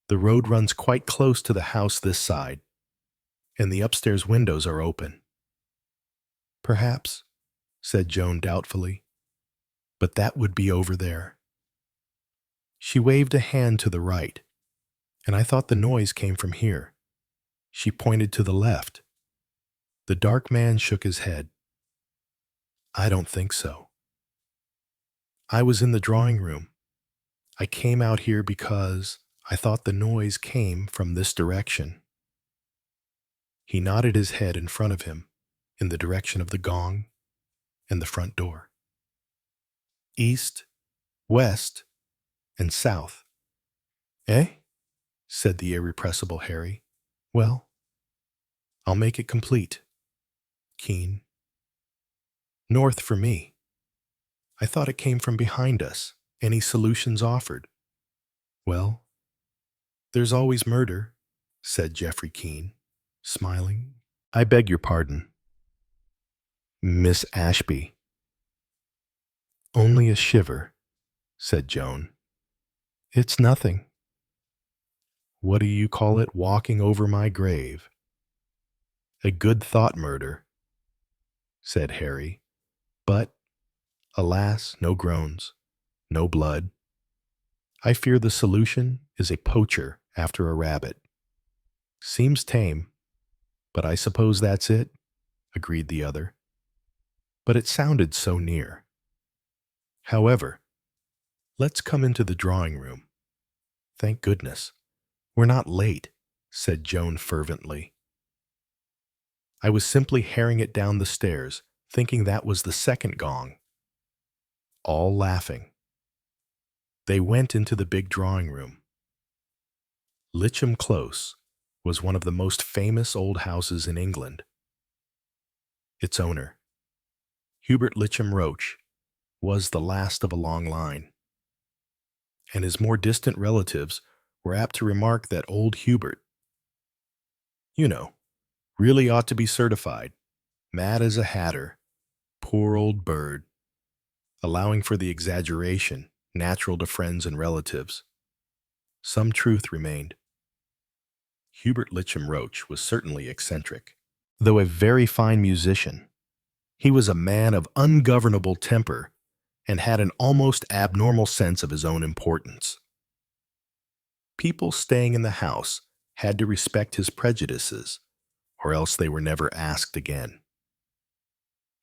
"The road runs quite close to the house this side, and the upstairs windows are open." "Perhaps," said Joan doubtfully, "but that would be over there." She waved a hand to the right, and I thought the noise came from here. She pointed to the left. The dark man shook his head. "I don't think so." "I was in the drawing room. I came out here because I thought the noise came from this direction." He nodded his head in front of him, in the direction of the gong and the front door. "East, west, and south." "Eh?" said the irrepressible Harry. "Well, I'll make it complete. Keen. North for me. I thought it came from behind us. Any solutions offered?" "Well, there's always murder," said Geoffrey Keene, smiling. "I beg your pardon, Miss Ashby." "Only a shiver," said Joan. "It's nothing." "What do you call it, walking over my grave?" "A good thought murder," said Harry. "But, alas, no groans, no blood. I fear the solution is a poacher after a rabbit." "Seems tame, but I suppose that's it," agreed the other. But it sounded so near. "However, let's come into the drawing room. Thank goodness, we're not late," said Joan fervently. "I was simply herring it down the stairs, thinking that was the second gong." All laughing. They went into the big drawing room. Litcham Close was one of the most famous old houses in England. Its owner, Hubert Litcham Roach, was the last of a long line, and his more distant relatives were apt to remark that old Hubert, you know, really ought to be certified, mad as a hatter, poor old bird, allowing for the exaggeration natural to friends and relatives. Some truth remained. Hubert Litcham Roach was certainly eccentric. Though a very fine musician, he was a man of ungovernable temper and had an almost abnormal sense of his own importance. People staying in the house had to respect his prejudices, or else they were never asked again.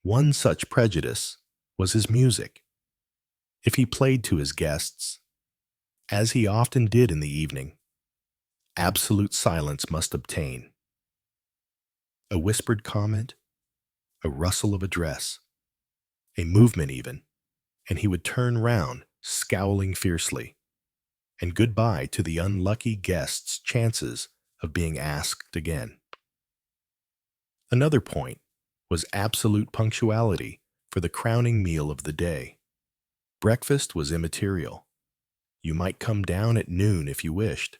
One such prejudice was his music. If he played to his guests, as he often did in the evening, absolute silence must obtain. A whispered comment, a rustle of a dress, a movement even, and he would turn round, scowling fiercely, and goodbye to the unlucky guest's chances of being asked again. Another point was absolute punctuality for the crowning meal of the day. Breakfast was immaterial. You might come down at noon if you wished.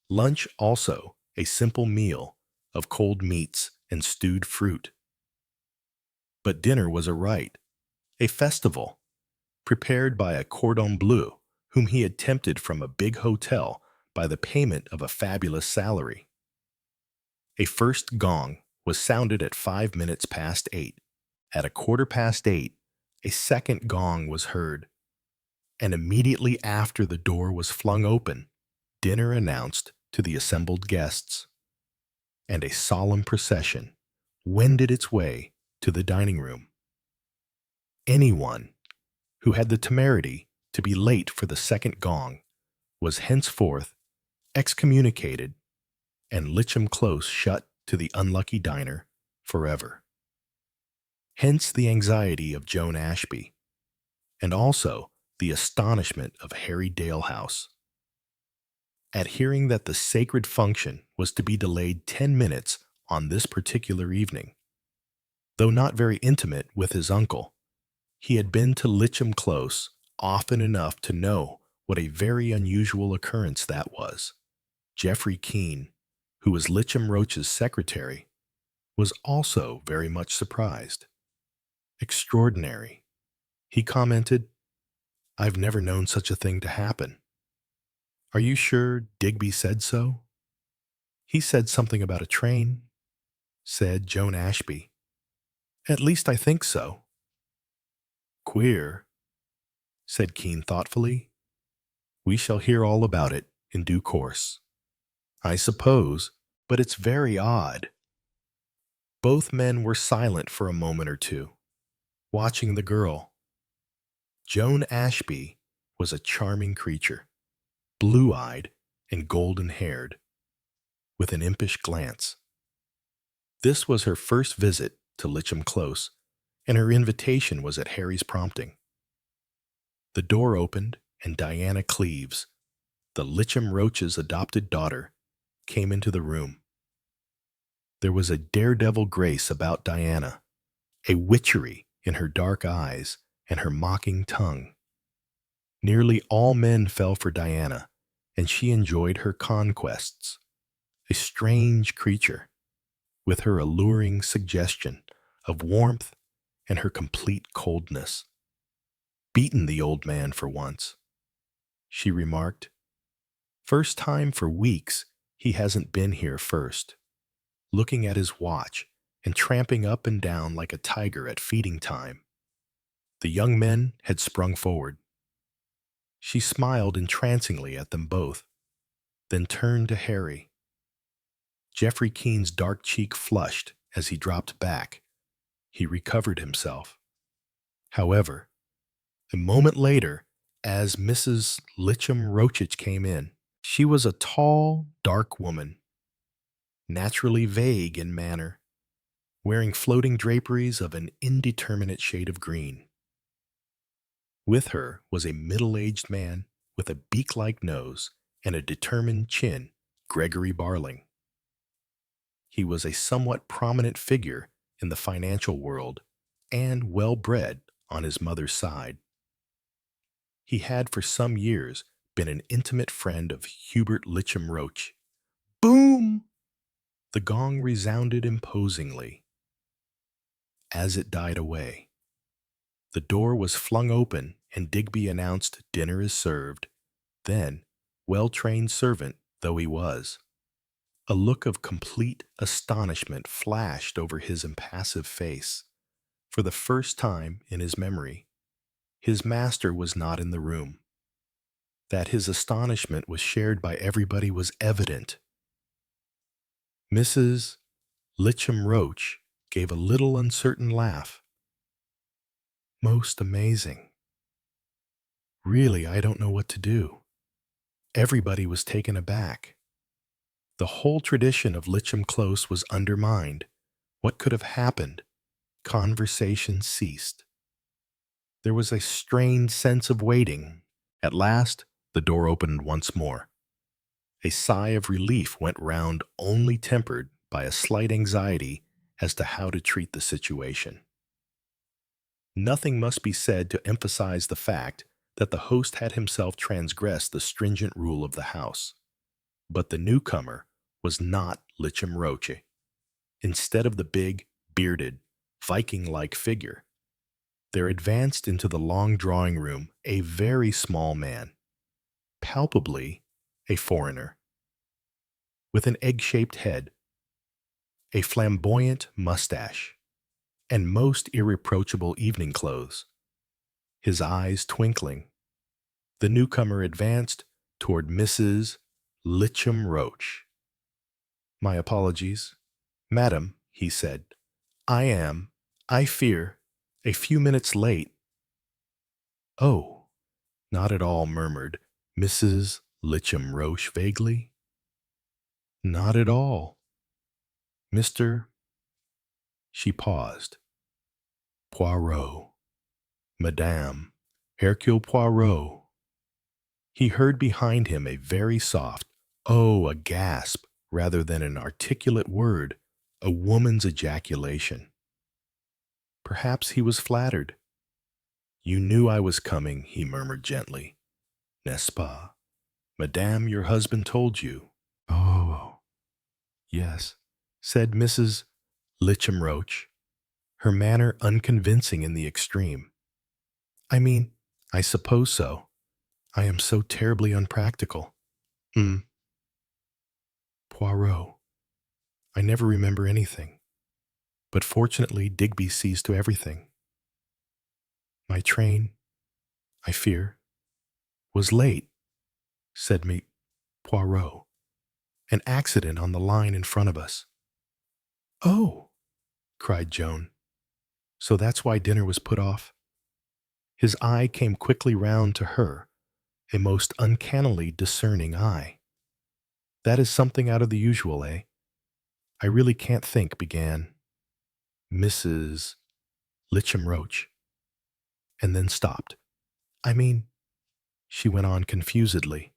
Lunch also a simple meal of cold meats and stewed fruit. But dinner was a rite, a festival, prepared by a cordon bleu whom he had tempted from a big hotel by the payment of a fabulous salary. A first gong was sounded at 5 minutes past 8. At 8:15, a second gong was heard, and immediately after the door was flung open, dinner announced to the assembled guests, and a solemn procession wended its way to the dining room. Anyone who had the temerity to be late for the second gong was henceforth excommunicated, and Litcham Close shut to the unlucky diner forever. Hence the anxiety of Joan Ashby, and also the astonishment of Harry Dalehouse. At hearing that the sacred function was to be delayed 10 minutes on this particular evening, though not very intimate with his uncle, he had been to Litcham Close often enough to know what a very unusual occurrence that was. Geoffrey Keene, who was Litcham Roach's secretary, was also very much surprised. "Extraordinary," he commented. I've never known such a thing to happen. Are you sure Digby said so? He said something about a train, said Joan Ashby. At least I think so. Queer, said Keene thoughtfully. We shall hear all about it in due course. I suppose, but it's very odd. Both men were silent for a moment or two, watching the girl. Joan Ashby was a charming creature, blue-eyed and golden-haired, with an impish glance. This was her first visit to Litcham Close, and her invitation was at Harry's prompting. The door opened, and Diana Cleves, the Litcham Roach's adopted daughter, came into the room. There was a daredevil grace about Diana, a witchery in her dark eyes and her mocking tongue. Nearly all men fell for Diana, and she enjoyed her conquests. A strange creature, with her alluring suggestion of warmth and her complete coldness. Beaten the old man for once, she remarked. First time for weeks he hasn't been here first, looking at his watch and tramping up and down like a tiger at feeding time. The young men had sprung forward. She smiled entrancingly at them both, then turned to Harry. Geoffrey Keene's dark cheek flushed as he dropped back. He recovered himself. However, a moment later, as Mrs. Litcham Roachich came in, she was a tall, dark woman, naturally vague in manner, wearing floating draperies of an indeterminate shade of green. With her was a middle-aged man with a beak-like nose and a determined chin, Gregory Barling. He was a somewhat prominent figure in the financial world and well-bred on his mother's side. He had for some years been an intimate friend of Hubert Litcham Roach. Boom! The gong resounded imposingly. As it died away, the door was flung open and Digby announced dinner is served. Then, well-trained servant though he was, a look of complete astonishment flashed over his impassive face. For the first time in his memory, his master was not in the room. That his astonishment was shared by everybody was evident. Mrs. Litcham Roach gave a little uncertain laugh. Most amazing. Really, I don't know what to do. Everybody was taken aback. The whole tradition of Litcham Close was undermined. What could have happened? Conversation ceased. There was a strained sense of waiting. At last, the door opened once more. A sigh of relief went round, only tempered by a slight anxiety as to how to treat the situation. Nothing must be said to emphasize the fact that the host had himself transgressed the stringent rule of the house. But the newcomer was not Litcham Roach. Instead of the big, bearded, Viking-like figure, there advanced into the long drawing room a very small man, palpably a foreigner, with an egg-shaped head, a flamboyant mustache, and most irreproachable evening clothes. His eyes twinkling, the newcomer advanced toward Mrs. Litcham Roach. My apologies, madam, he said. I fear, a few minutes late. Oh, not at all, murmured Mrs. Litcham Roach vaguely. Not at all. Mr. She paused. Poirot. Madame, Hercule Poirot. He heard behind him a very soft, oh, a gasp, rather than an articulate word, a woman's ejaculation. Perhaps he was flattered. You knew I was coming, he murmured gently. N'est-ce pas? Madame, your husband told you. Oh, yes, said Mrs. Litcham Roach, her manner unconvincing in the extreme. I mean, I suppose so. I am so terribly unpractical. Hmm. Poirot. I never remember anything. But fortunately, Digby sees to everything. My train, I fear, was late, said me Poirot. An accident on the line in front of us. Oh, cried Joan. So that's why dinner was put off? His eye came quickly round to her, a most uncannily discerning eye. That is something out of the usual, eh? I really can't think, began Mrs. Litcham Roach, and then stopped. I mean, she went on confusedly.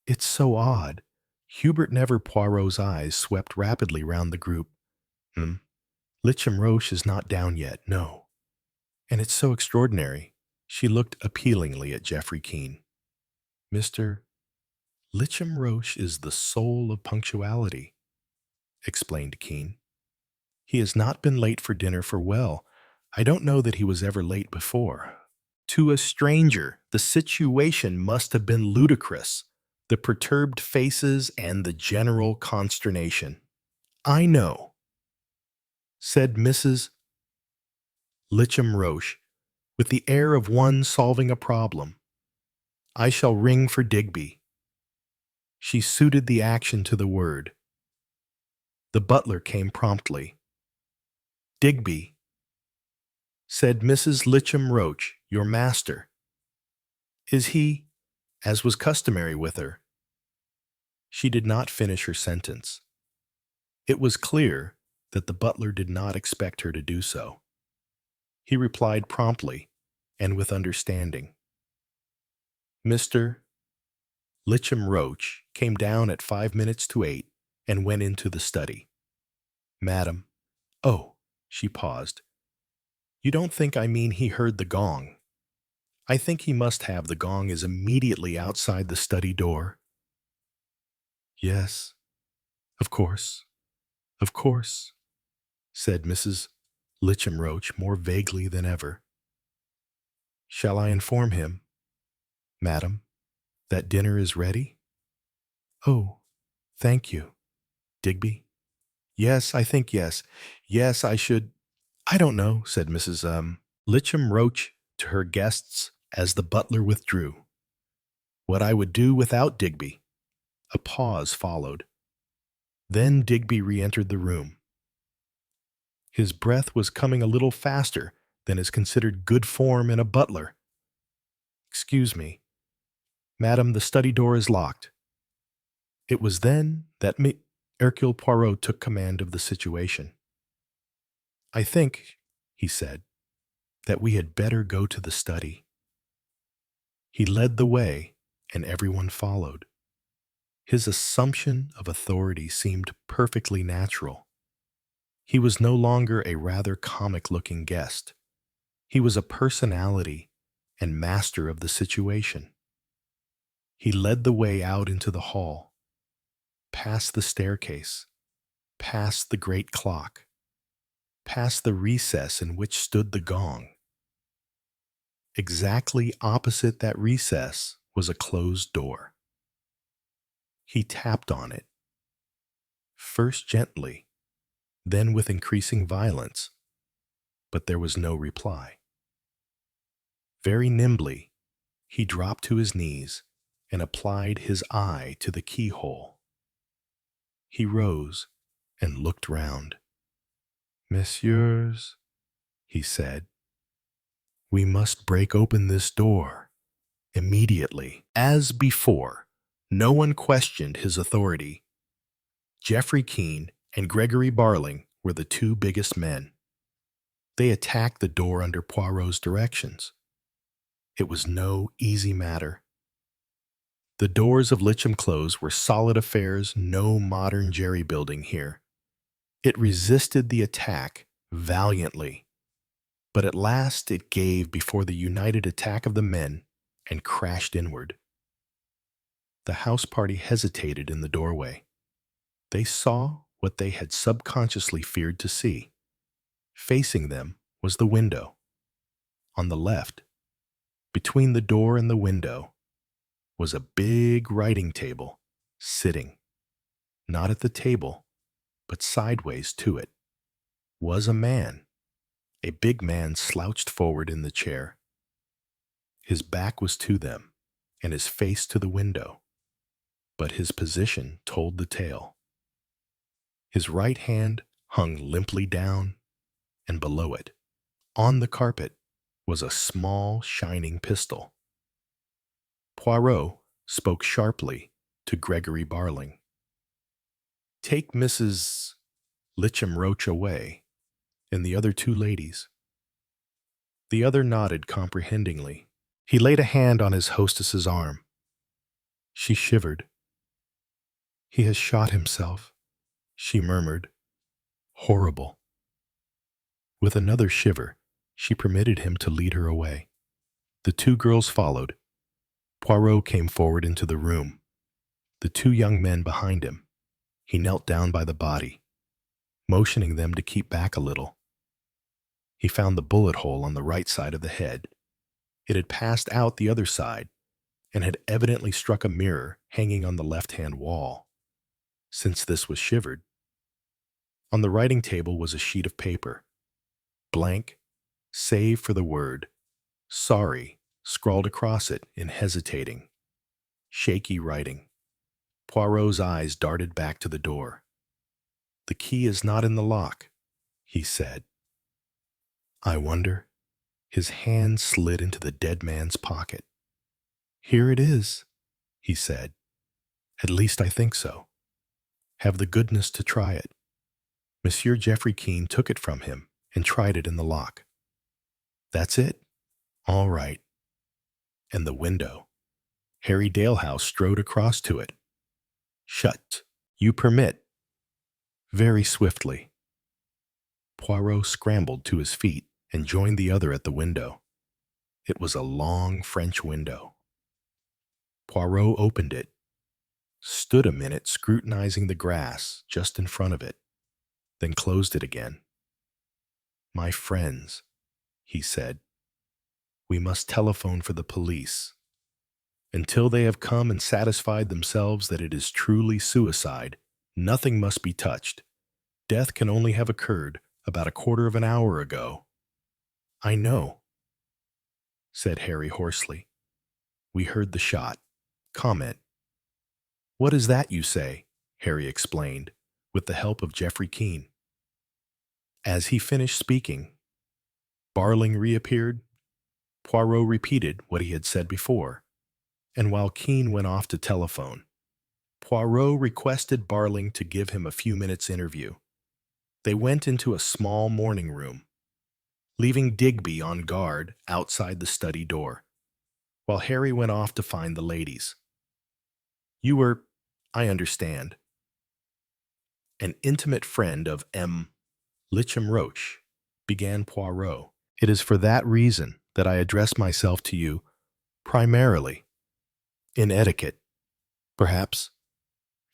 It's so odd. Hubert Never Poirot's eyes swept rapidly round the group. Hmm. Litcham Roche is not down yet, no. And it's so extraordinary. She looked appealingly at Geoffrey Keene. Mr. Litcham Roche is the soul of punctuality, explained Keene. He has not been late for dinner for well. I don't know that he was ever late before. To a stranger, the situation must have been ludicrous, the perturbed faces and the general consternation. I know, said Mrs. Litcham Roche, with the air of one solving a problem. I shall ring for Digby. She suited the action to the word. The butler came promptly. Digby, said Mrs. Litcham Roche, your master. Is he, as was customary with her? She did not finish her sentence. It was clear that the butler did not expect her to do so. He replied promptly and with understanding. Mr. Litcham Roche came down at 8:05 and went into the study. Madam, oh, she paused. You don't think I mean he heard the gong? I think he must have the gong is immediately outside the study door. Yes, of course, said Mrs. Litcham Roche more vaguely than ever. Shall I inform him, madam, that dinner is ready? Oh, thank you. Digby? Yes, I think yes. Yes, I should. I don't know, said Mrs. Litcham Roche to her guests as the butler withdrew. What I would do without Digby. A pause followed. Then Digby re-entered the room. His breath was coming a little faster than is considered good form in a butler. Excuse me. Madam, the study door is locked. It was then that Hercule Poirot took command of the situation. I think, he said, that we had better go to the study. He led the way, and everyone followed. His assumption of authority seemed perfectly natural. He was no longer a rather comic-looking guest. He was a personality and master of the situation. He led the way out into the hall, past the staircase, past the great clock, past the recess in which stood the gong. Exactly opposite that recess was a closed door. He tapped on it, first gently, then with increasing violence, but there was no reply. Very nimbly, he dropped to his knees and applied his eye to the keyhole. He rose and looked round. Messieurs, he said, we must break open this door immediately. As before, no one questioned his authority. Geoffrey Keene and Gregory Barling were the two biggest men. They attacked the door under Poirot's directions. It was no easy matter. The doors of Litcham Close were solid affairs, no modern jerry-building here. It resisted the attack valiantly, but at last it gave before the united attack of the men and crashed inward. The house party hesitated in the doorway. They saw what they had subconsciously feared to see. Facing them was the window. On the left, Between the door and the window was a big writing table, sitting, not at the table, but sideways to it, was a man. A big man slouched forward in the chair. His back was to them, and his face to the window, but his position told the tale. His right hand hung limply down, and below it, on the carpet, was a small, shining pistol. Poirot spoke sharply to Gregory Barling. "Take Mrs. Litcham Roach away, and the other two ladies." The other nodded comprehendingly. He laid a hand on his hostess's arm. She shivered. "He has shot himself," she murmured. "Horrible." With another shiver, she permitted him to lead her away. The two girls followed. Poirot came forward into the room, the two young men behind him. He knelt down by the body, motioning them to keep back a little. He found the bullet hole on the right side of the head. It had passed out the other side and had evidently struck a mirror hanging on the left-hand wall, since this was shivered. On the writing table was a sheet of paper, blank, save for the word "sorry" scrawled across it in hesitating, shaky writing. Poirot's eyes darted back to the door. "The key is not in the lock," he said. "I wonder." His hand slid into the dead man's pocket. "Here it is," he said. "At least I think so. Have the goodness to try it." Monsieur Geoffrey Keene took it from him and tried it in the lock. "That's it? All right." And the window. Harry Dalehouse strode across to it. "Shut. You permit." Very swiftly. Poirot scrambled to his feet and joined the other at the window. It was a long French window. Poirot opened it, stood a minute scrutinizing the grass just in front of it, then closed it again. "My friends," he said, "we must telephone for the police. Until they have come and satisfied themselves that it is truly suicide, nothing must be touched. Death can only have occurred about a quarter of an hour ago." "I know," said Harry hoarsely. "We heard the shot." Comment. "What is that you say?" Harry explained, with the help of Geoffrey Keene. As he finished speaking, Barling reappeared. Poirot repeated what he had said before, and while Keene went off to telephone, Poirot requested Barling to give him a few minutes' interview. They went into a small morning room, leaving Digby on guard outside the study door, while Harry went off to find the ladies. "You were, I understand, an intimate friend of M. Litcham Roach," began Poirot. "It is for that reason that I address myself to you, primarily. In etiquette, perhaps,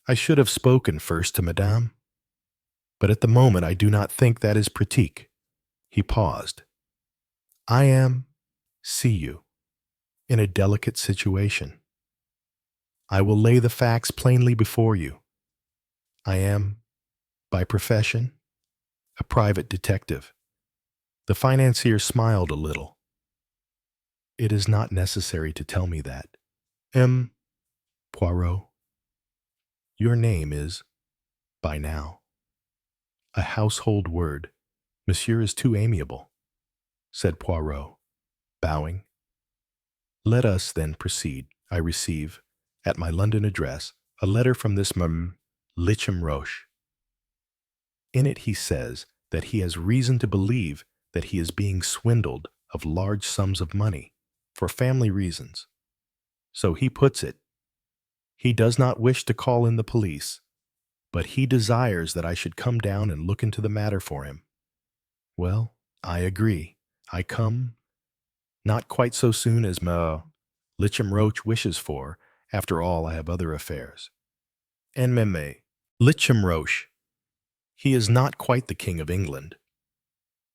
I should have spoken first to Madame, but at the moment I do not think that is pratique." He paused. "I am, see you, in a delicate situation. I will lay the facts plainly before you. I am, by profession, a private detective." The financier smiled a little. "It is not necessary to tell me that. M. Poirot, your name is, by now, a household word." "Monsieur is too amiable," said Poirot, bowing. "Let us, then, proceed. I receive, at my London address, a letter from this Litcham Roach. In it he says that he has reason to believe that he is being swindled of large sums of money for family reasons. So he puts it. He does not wish to call in the police, but he desires that I should come down and look into the matter for him. Well, I agree. I come, not quite so soon as Litcham Roach wishes for. After all, I have other affairs. And Litcham Roach, he is not quite the King of England,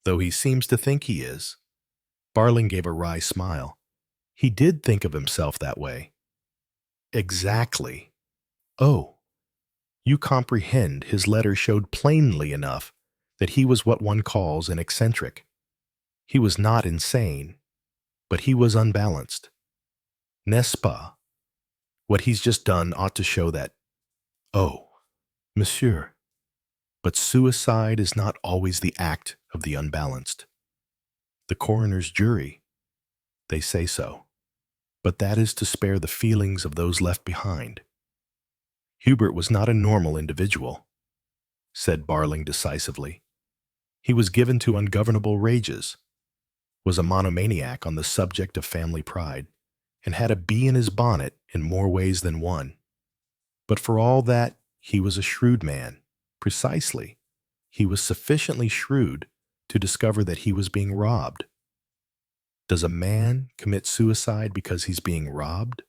though he seems to think he is." Barling gave a wry smile. He did think of himself that way. Exactly. Oh, you comprehend his letter showed plainly enough that he was what one calls an eccentric. He was not insane, but he was unbalanced. N'est-ce pas? What he's just done ought to show that. Oh, monsieur. But suicide is not always the act of the unbalanced. The coroner's jury, they say so. But that is to spare the feelings of those left behind. Hubert was not a normal individual, said Barling decisively. He was given to ungovernable rages, was a monomaniac on the subject of family pride, and had a bee in his bonnet in more ways than one. But for all that, he was a shrewd man. Precisely. He was sufficiently shrewd to discover that he was being robbed. Does a man commit suicide because he's being robbed?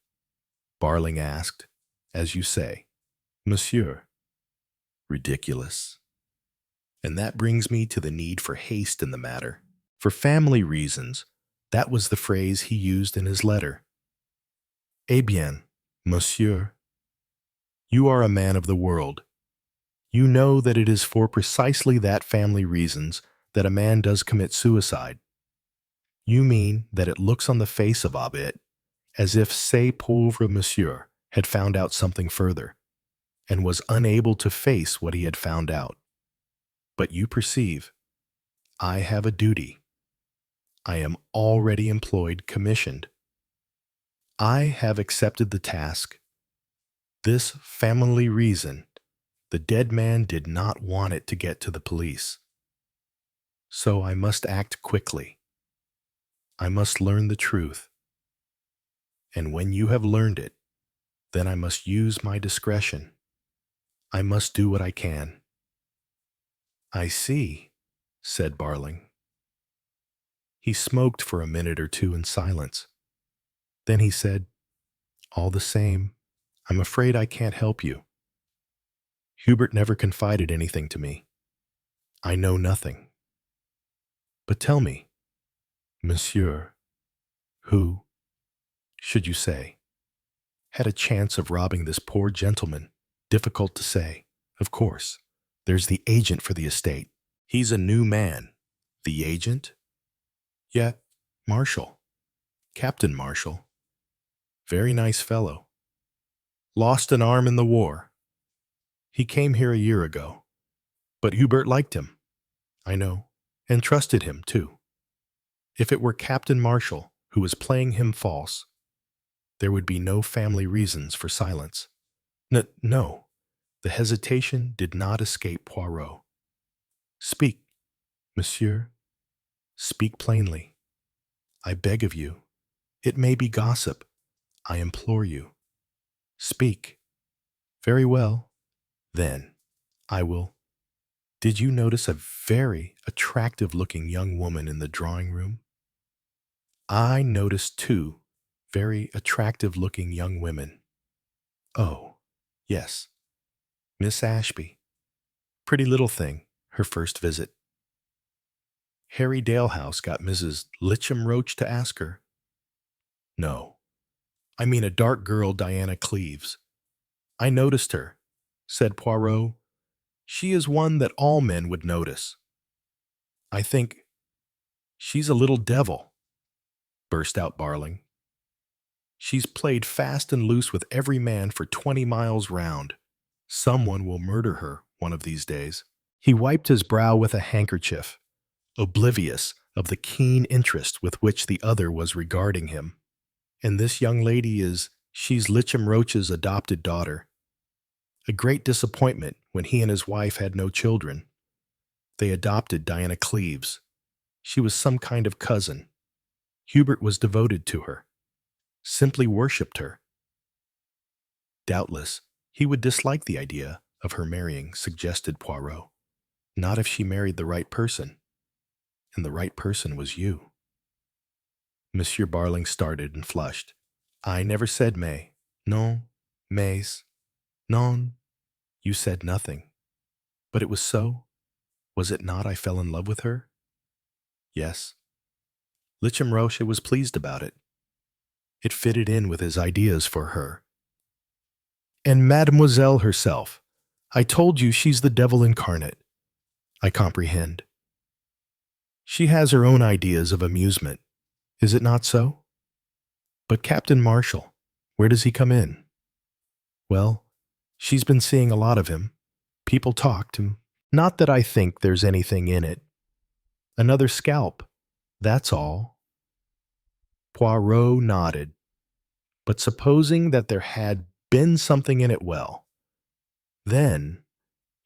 Barling asked. As you say, monsieur. Ridiculous. And that brings me to the need for haste in the matter. For family reasons, that was the phrase he used in his letter. Eh bien, monsieur, you are a man of the world. You know that it is for precisely that family reasons that a man does commit suicide. You mean that it looks on the face of Abed as if ce pauvre monsieur had found out something further, and was unable to face what he had found out. But you perceive, I have a duty. I am already employed, commissioned. I have accepted the task. This family reason, the dead man did not want it to get to the police. So I must act quickly. I must learn the truth. And when you have learned it, then I must use my discretion. I must do what I can. I see, said Barling. He smoked for a minute or two in silence. Then he said, all the same, I'm afraid I can't help you. Hubert never confided anything to me. I know nothing. But tell me, monsieur, who, should you say, had a chance of robbing this poor gentleman? Difficult to say, of course. There's the agent for the estate. He's a new man. The agent? Yeah, Marshall. Captain Marshall. Very nice fellow. Lost an arm in the war. He came here a year ago. But Hubert liked him, I know, and trusted him, too. If it were Captain Marshall who was playing him false, there would be no family reasons for silence. No, the hesitation did not escape Poirot. Speak, monsieur. Speak plainly. I beg of you. It may be gossip. I implore you. Speak. Very well. Then, I will. Did you notice a very attractive-looking young woman in the drawing room? I noticed 2 very attractive-looking young women. Oh, yes. Miss Ashby. Pretty little thing, her first visit. Harry Dalehouse got Mrs. Litcham Roach to ask her. No, I mean a dark girl, Diana Cleves. I noticed her, said Poirot. She is one that all men would notice. I think she's a little devil, burst out Barling. She's played fast and loose with every man for 20 miles round. Someone will murder her one of these days. He wiped his brow with a handkerchief, oblivious of the keen interest with which the other was regarding him. And this young lady she's Litcham Roach's adopted daughter. A great disappointment when he and his wife had no children. They adopted Diana Cleves. She was some kind of cousin. Hubert was devoted to her, simply worshipped her. Doubtless, he would dislike the idea of her marrying, suggested Poirot. Not if she married the right person. And the right person was you. Monsieur Barling started and flushed. I never said mais. Non, mais. Non. You said nothing. But it was so. Was it not I fell in love with her? Yes. Litcham Roche was pleased about it. It fitted in with his ideas for her. And Mademoiselle herself. I told you she's the devil incarnate. I comprehend. She has her own ideas of amusement. Is it not so? But Captain Marshall, where does he come in? Well, she's been seeing a lot of him. People talk to. Not that I think there's anything in it. Another scalp, that's all. Poirot nodded. But supposing that there had been something in it, well, then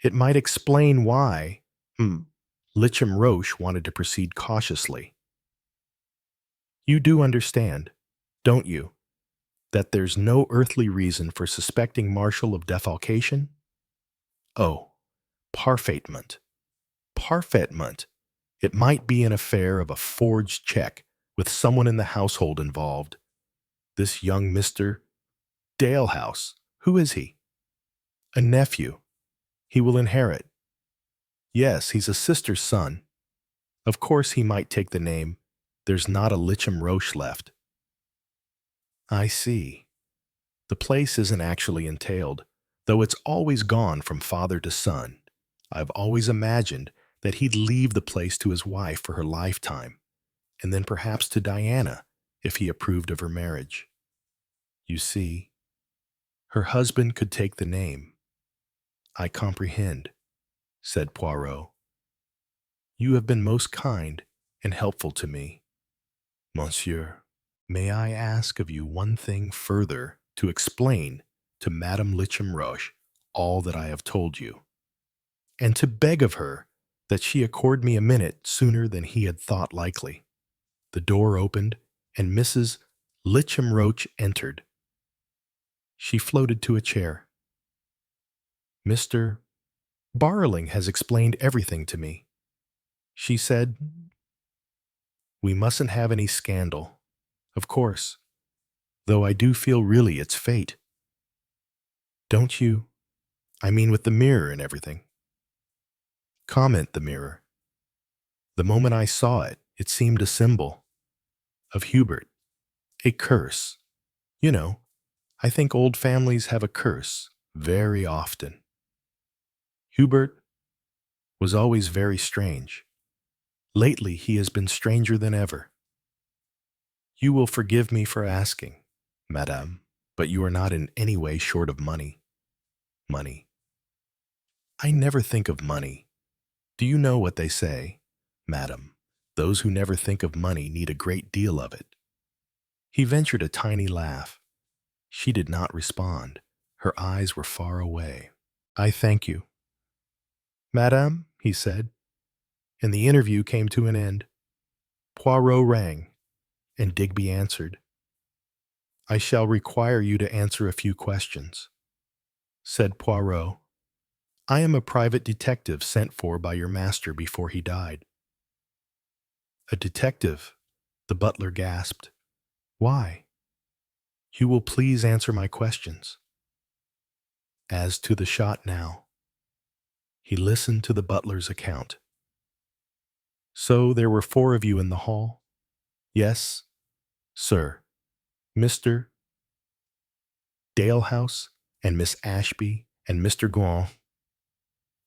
it might explain why Litcham Roche wanted to proceed cautiously. You do understand, don't you, that there's no earthly reason for suspecting Marshall of defalcation? Oh, parfaitement. Parfaitement. It might be an affair of a forged check with someone in the household involved. This young Mr. Dalehouse, who is he? A nephew. He will inherit. Yes, he's a sister's son. Of course he might take the name. There's not a Litcham Roche left. I see. The place isn't actually entailed, though it's always gone from father to son. I've always imagined that he'd leave the place to his wife for her lifetime, and then perhaps to Diana, if he approved of her marriage. You see, her husband could take the name. I comprehend, said Poirot. You have been most kind and helpful to me. Monsieur, may I ask of you one thing further to explain to Madame Litcham Roche all that I have told you, and to beg of her that she accord me a minute sooner than he had thought likely. The door opened, and Mrs. Litcham Roche entered. She floated to a chair. Mr. Barling has explained everything to me. She said, we mustn't have any scandal, of course, though I do feel really it's fate. Don't you? I mean with the mirror and everything. Comment the mirror. The moment I saw it, it seemed a symbol of Hubert, a curse. You know, I think old families have a curse very often. Hubert was always very strange. Lately he has been stranger than ever. You will forgive me for asking, madame, but you are not in any way short of money. Money. I never think of money. Do you know what they say, madam? Those who never think of money need a great deal of it. He ventured a tiny laugh. She did not respond. Her eyes were far away. I thank you. Madame, he said, and the interview came to an end. Poirot rang, and Digby answered. I shall require you to answer a few questions, said Poirot. I am a private detective sent for by your master before he died. A detective? The butler gasped. Why? You will please answer my questions. As to the shot now. He listened to the butler's account. So there were 4 of you in the hall? Yes, sir. Mr. Dalehouse and Miss Ashby and Mr. Gouin.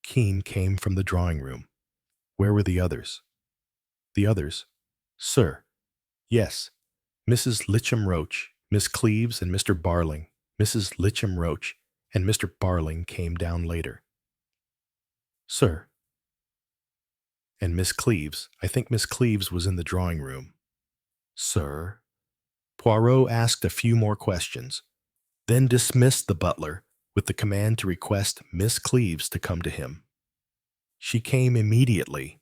Keene came from the drawing room. Where were the others? The others? Sir. Yes. Mrs. Litcham Roche, Miss Cleves, and Mr. Barling. Mrs. Litcham Roche and Mr. Barling came down later. Sir. And Miss Cleves. I think Miss Cleves was in the drawing room. Sir. Poirot asked a few more questions, then dismissed the butler with the command to request Miss Cleves to come to him. She came immediately,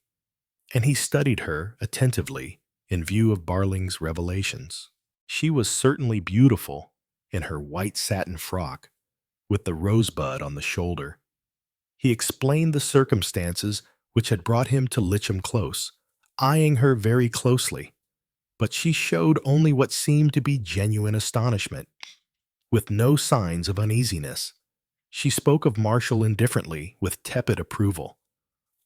and he studied her attentively in view of Barling's revelations. She was certainly beautiful in her white satin frock, with the rosebud on the shoulder. He explained the circumstances which had brought him to Litcham Close, eyeing her very closely, but she showed only what seemed to be genuine astonishment, with no signs of uneasiness. She spoke of Marshall indifferently, with tepid approval.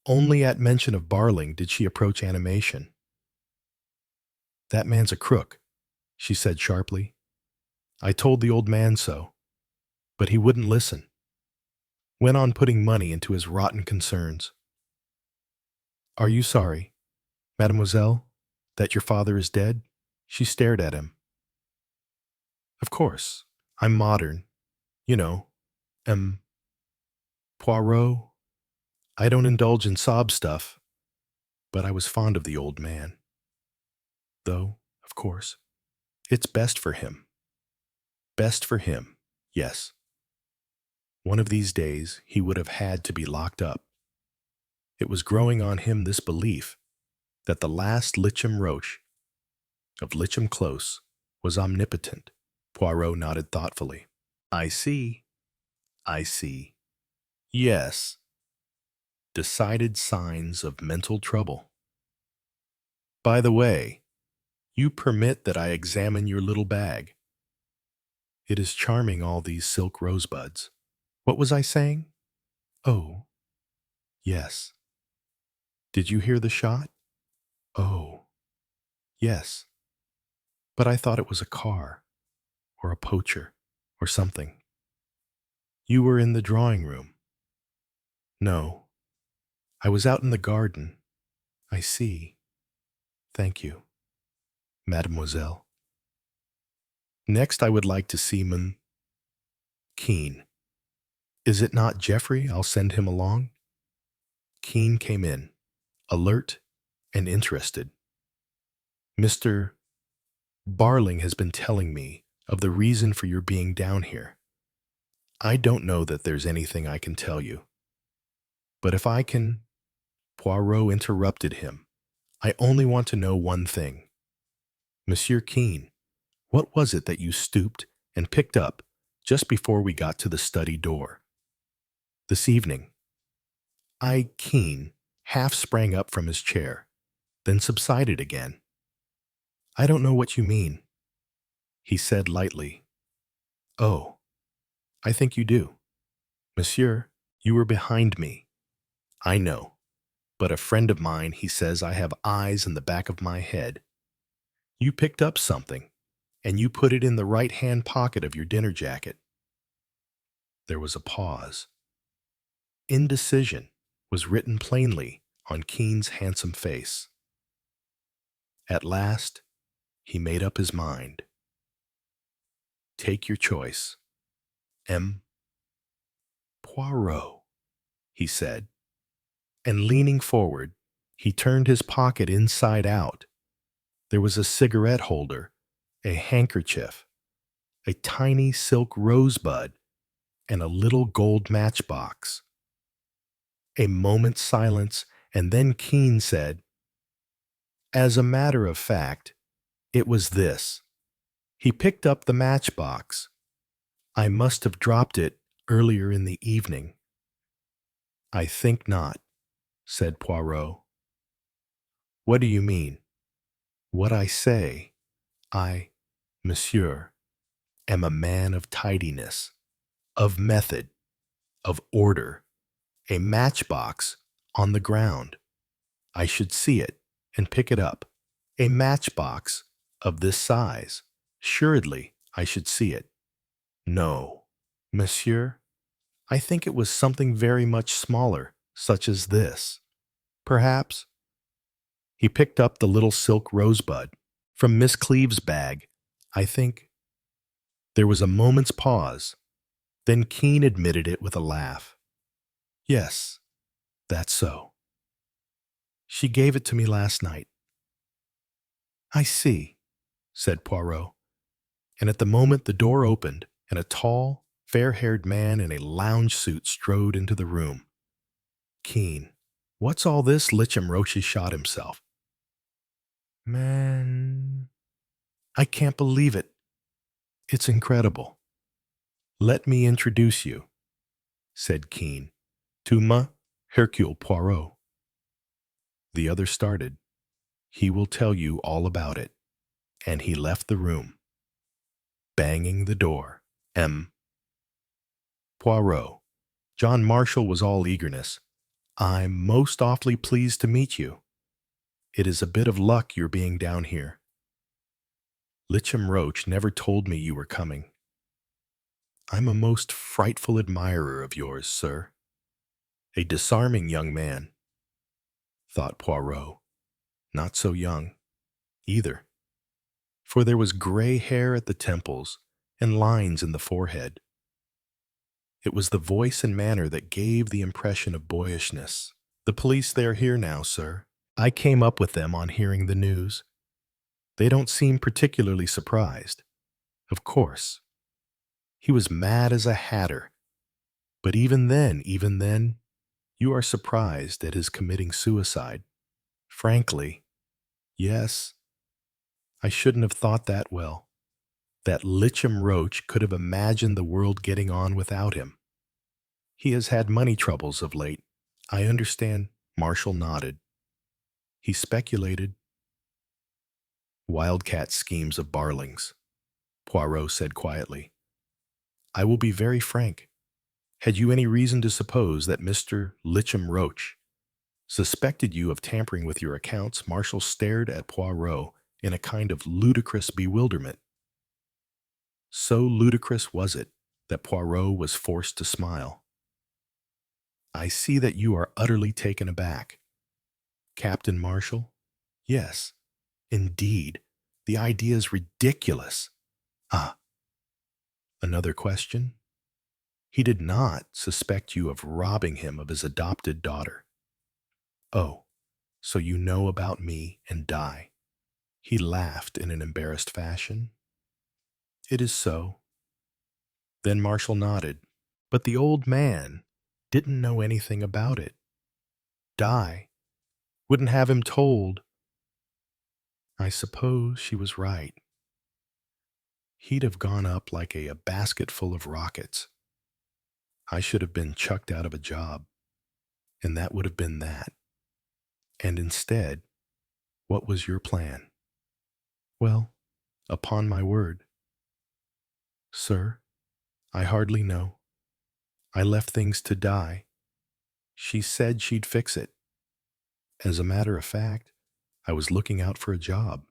Only at mention of Barling did she approach animation. That man's a crook, she said sharply. I told the old man so, but he wouldn't listen. Went on putting money into his rotten concerns. Are you sorry, mademoiselle, that your father is dead? She stared at him. Of course, I'm modern, you know, am Poirot. I don't indulge in sob stuff, but I was fond of the old man. Though, of course, it's best for him. Best for him, yes. One of these days he would have had to be locked up. It was growing on him, this belief that the last Lichem Roche of Lichem Close was omnipotent. Poirot nodded thoughtfully. I see. I see. Yes. Decided signs of mental trouble. By the way, you permit that I examine your little bag. It is charming, all these silk rosebuds. What was I saying? Oh, yes. Did you hear the shot? Oh, yes. But I thought it was a car, or a poacher, or something. You were in the drawing room. No, I was out in the garden. I see. Thank you, mademoiselle. Next, I would like to see Keene. Is it not Geoffrey? I'll send him along. Keene came in, alert and interested. Mr. Barling has been telling me of the reason for your being down here. I don't know that there's anything I can tell you. But if I can... Poirot interrupted him. I only want to know one thing. Monsieur Keene, what was it that you stooped and picked up just before we got to the study door? This evening. Keene half sprang up from his chair, then subsided again. I don't know what you mean, he said lightly. Oh, I think you do. Monsieur, you were behind me. I know, but a friend of mine, he says I have eyes in the back of my head. You picked up something, and you put it in the right-hand pocket of your dinner jacket. There was a pause. Indecision was written plainly on Keene's handsome face. At last, he made up his mind. Take your choice. M. Poirot, he said, and leaning forward, he turned his pocket inside out. There was a cigarette holder, a handkerchief, a tiny silk rosebud, and a little gold matchbox. A moment's silence, and then Keene said, as a matter of fact, it was this. He picked up the matchbox. I must have dropped it earlier in the evening. I think not, said Poirot. What do you mean? What I say. Monsieur, am a man of tidiness, of method, of order. A matchbox on the ground. I should see it and pick it up. A matchbox of this size. Assuredly, I should see it. No, monsieur, I think it was something very much smaller, such as this. Perhaps. He picked up the little silk rosebud from Miss Cleeve's bag. I think. There was a moment's pause. Then Keene admitted it with a laugh. Yes, that's so. She gave it to me last night. I see, said Poirot. And at the moment the door opened, and a tall, fair-haired man in a lounge suit strode into the room. Keene, what's all this? Lichem Roche shot himself. Man, I can't believe it. It's incredible. Let me introduce you, said Keene, to Hercule Poirot. The other started. He will tell you all about it. And he left the room, banging the door. M. Poirot. John Marshall was all eagerness. I'm most awfully pleased to meet you. It is a bit of luck your being down here. Lichem Roche never told me you were coming. I'm a most frightful admirer of yours, sir. A disarming young man, thought Poirot. Not so young, either, for there was gray hair at the temples and lines in the forehead. It was the voice and manner that gave the impression of boyishness. The police, they're here now, sir. I came up with them on hearing the news. They don't seem particularly surprised. Of course. He was mad as a hatter. But even then, you are surprised at his committing suicide. Frankly, yes, I shouldn't have thought that well. That Litcham Roach could have imagined the world getting on without him. He has had money troubles of late. I understand. Marshall nodded. He speculated. Wildcat schemes of Barling's, Poirot said quietly. I will be very frank. Had you any reason to suppose that Mr. Litcham Roach suspected you of tampering with your accounts? Marshall stared at Poirot in a kind of ludicrous bewilderment. So ludicrous was it that Poirot was forced to smile. I see that you are utterly taken aback. Captain Marshall? Yes, indeed. The idea is ridiculous. Ah, another question? He did not suspect you of robbing him of his adopted daughter. Oh, so you know about me and Di. He laughed in an embarrassed fashion. It is so. Then Marshall nodded, but the old man didn't know anything about it. Di wouldn't have him told. I suppose she was right. He'd have gone up like a basket full of rockets. I should have been chucked out of a job, and that would have been that. And instead, what was your plan? Well, upon my word. Sir, I hardly know. I left things to Di. She said she'd fix it. As a matter of fact, I was looking out for a job.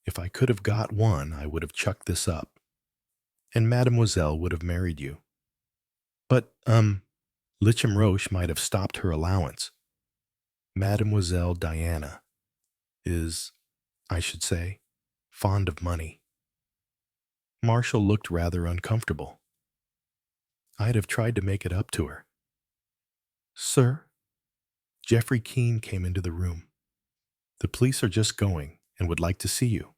If I could have got one, I would have chucked this up, and Mademoiselle would have married you. But, Litcham Roche might have stopped her allowance. Mademoiselle Diana is, I should say, fond of money. Marshall looked rather uncomfortable. I'd have tried to make it up to her. Sir, Geoffrey Keene came into the room. The police are just going and would like to see you.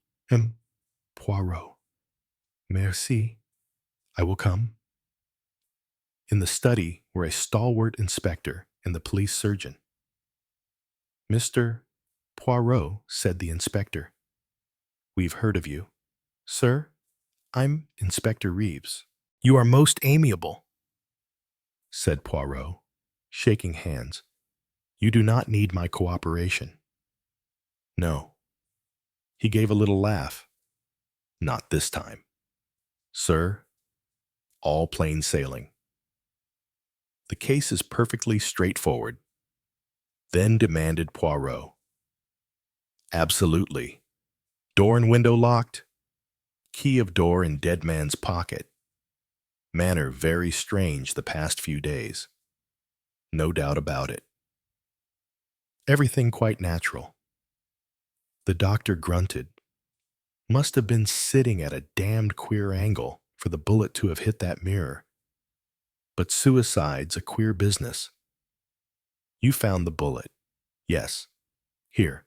Poirot. Merci. I will come. In the study were a stalwart inspector and the police surgeon. Mr. Poirot, said the inspector. We've heard of you. Sir, I'm Inspector Reeves. You are most amiable, said Poirot, shaking hands. You do not need my cooperation. No. He gave a little laugh. Not this time. Sir, all plain sailing. The case is perfectly straightforward. Then demanded Poirot. Absolutely. Door and window locked. Key of door in dead man's pocket. Manner very strange the past few days. No doubt about it. Everything quite natural. The doctor grunted. Must have been sitting at a damned queer angle for the bullet to have hit that mirror. But suicide's a queer business. You found the bullet. Yes. Here.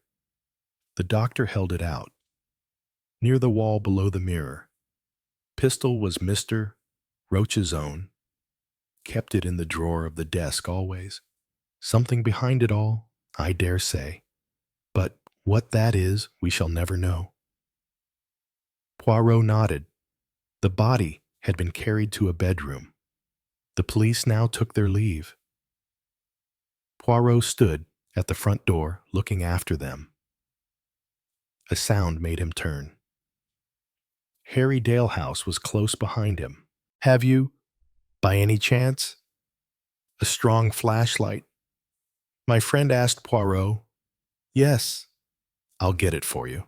The doctor held it out. Near the wall below the mirror. Pistol was Mr. Roach's own. Kept it in the drawer of the desk always. Something behind it all, I dare say. But what that is, we shall never know. Poirot nodded. The body had been carried to a bedroom. The police now took their leave. Poirot stood at the front door, looking after them. A sound made him turn. Harry Dalehouse was close behind him. Have you, by any chance, a strong flashlight? My friend asked Poirot. Yes, I'll get it for you.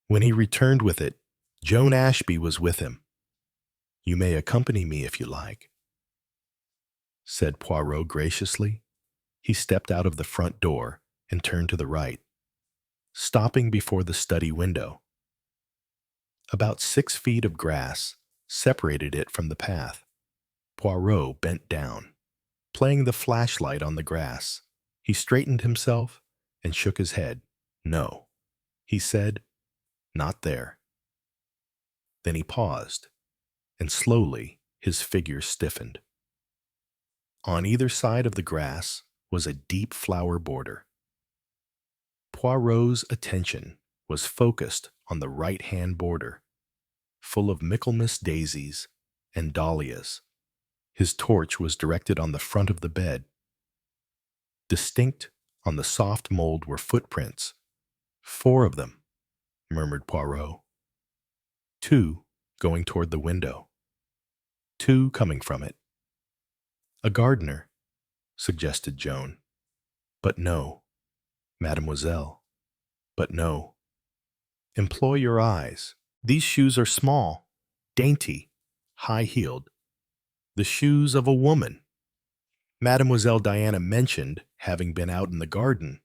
When he returned with it, Joan Ashby was with him. You may accompany me if you like, said Poirot graciously. He stepped out of the front door and turned to the right, stopping before the study window. About 6 feet of grass separated it from the path. Poirot bent down, playing the flashlight on the grass. He straightened himself and shook his head. No, he said, not there. Then he paused, and slowly his figure stiffened. On either side of the grass was a deep flower border. Poirot's attention was focused on the right-hand border, full of Michaelmas daisies and dahlias. His torch was directed on the front of the bed. Distinct on the soft mold were footprints. 4 of them, murmured Poirot. 2 going toward the window. 2 coming from it. A gardener, suggested Joan. But no. Mademoiselle. But no. Employ your eyes. These shoes are small, dainty, high-heeled. The shoes of a woman. Mademoiselle Diana mentioned having been out in the garden.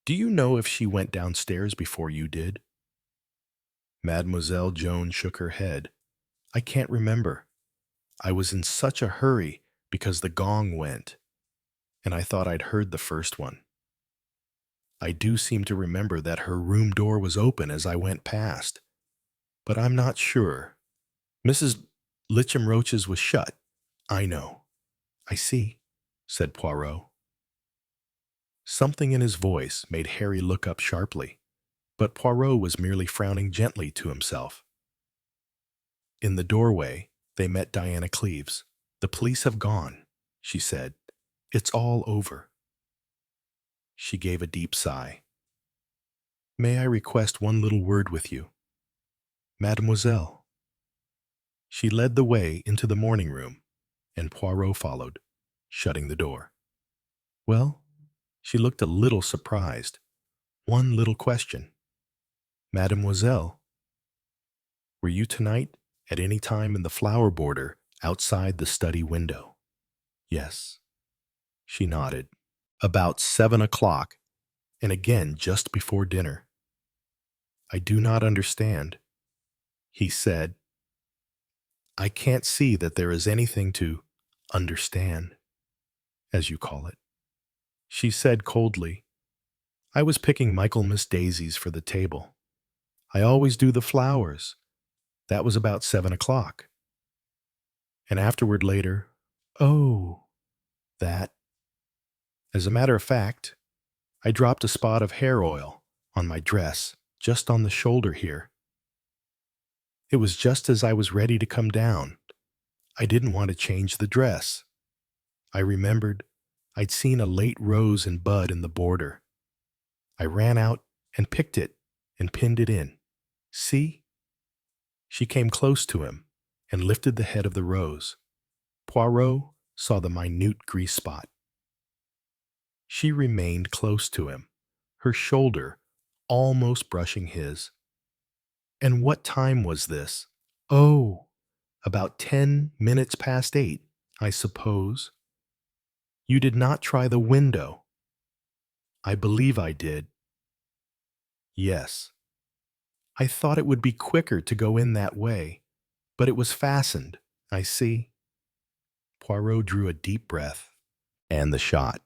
Do you know if she went downstairs before you did? Mademoiselle Joan shook her head. I can't remember. I was in such a hurry because the gong went, and I thought I'd heard the first one. I do seem to remember that her room door was open as I went past, but I'm not sure. Mrs. Litcham-Roach's was shut. I know. I see, said Poirot. Something in his voice made Harry look up sharply, but Poirot was merely frowning gently to himself. In the doorway, they met Diana Cleves. The police have gone, she said. It's all over. She gave a deep sigh. May I request one little word with you? Mademoiselle. She led the way into the morning room, and Poirot followed, shutting the door. Well, she looked a little surprised. One little question. Mademoiselle, were you tonight at any time in the flower border outside the study window? Yes. She nodded. About 7 o'clock, and again just before dinner. I do not understand. He said, I can't see that there is anything to understand, as you call it. She said coldly, I was picking Michaelmas daisies for the table. I always do the flowers. That was about 7 o'clock. And afterward later, oh, that. As a matter of fact, I dropped a spot of hair oil on my dress, just on the shoulder here. It was just as I was ready to come down. I didn't want to change the dress. I remembered I'd seen a late rose and bud in the border. I ran out and picked it and pinned it in. See? She came close to him and lifted the head of the rose. Poirot saw the minute grease spot. She remained close to him, her shoulder almost brushing his. And what time was this? Oh, about 10 minutes past 8, I suppose. You did not try the window. I believe I did. Yes. I thought it would be quicker to go in that way, but it was fastened, I see. Poirot drew a deep breath. And the shot,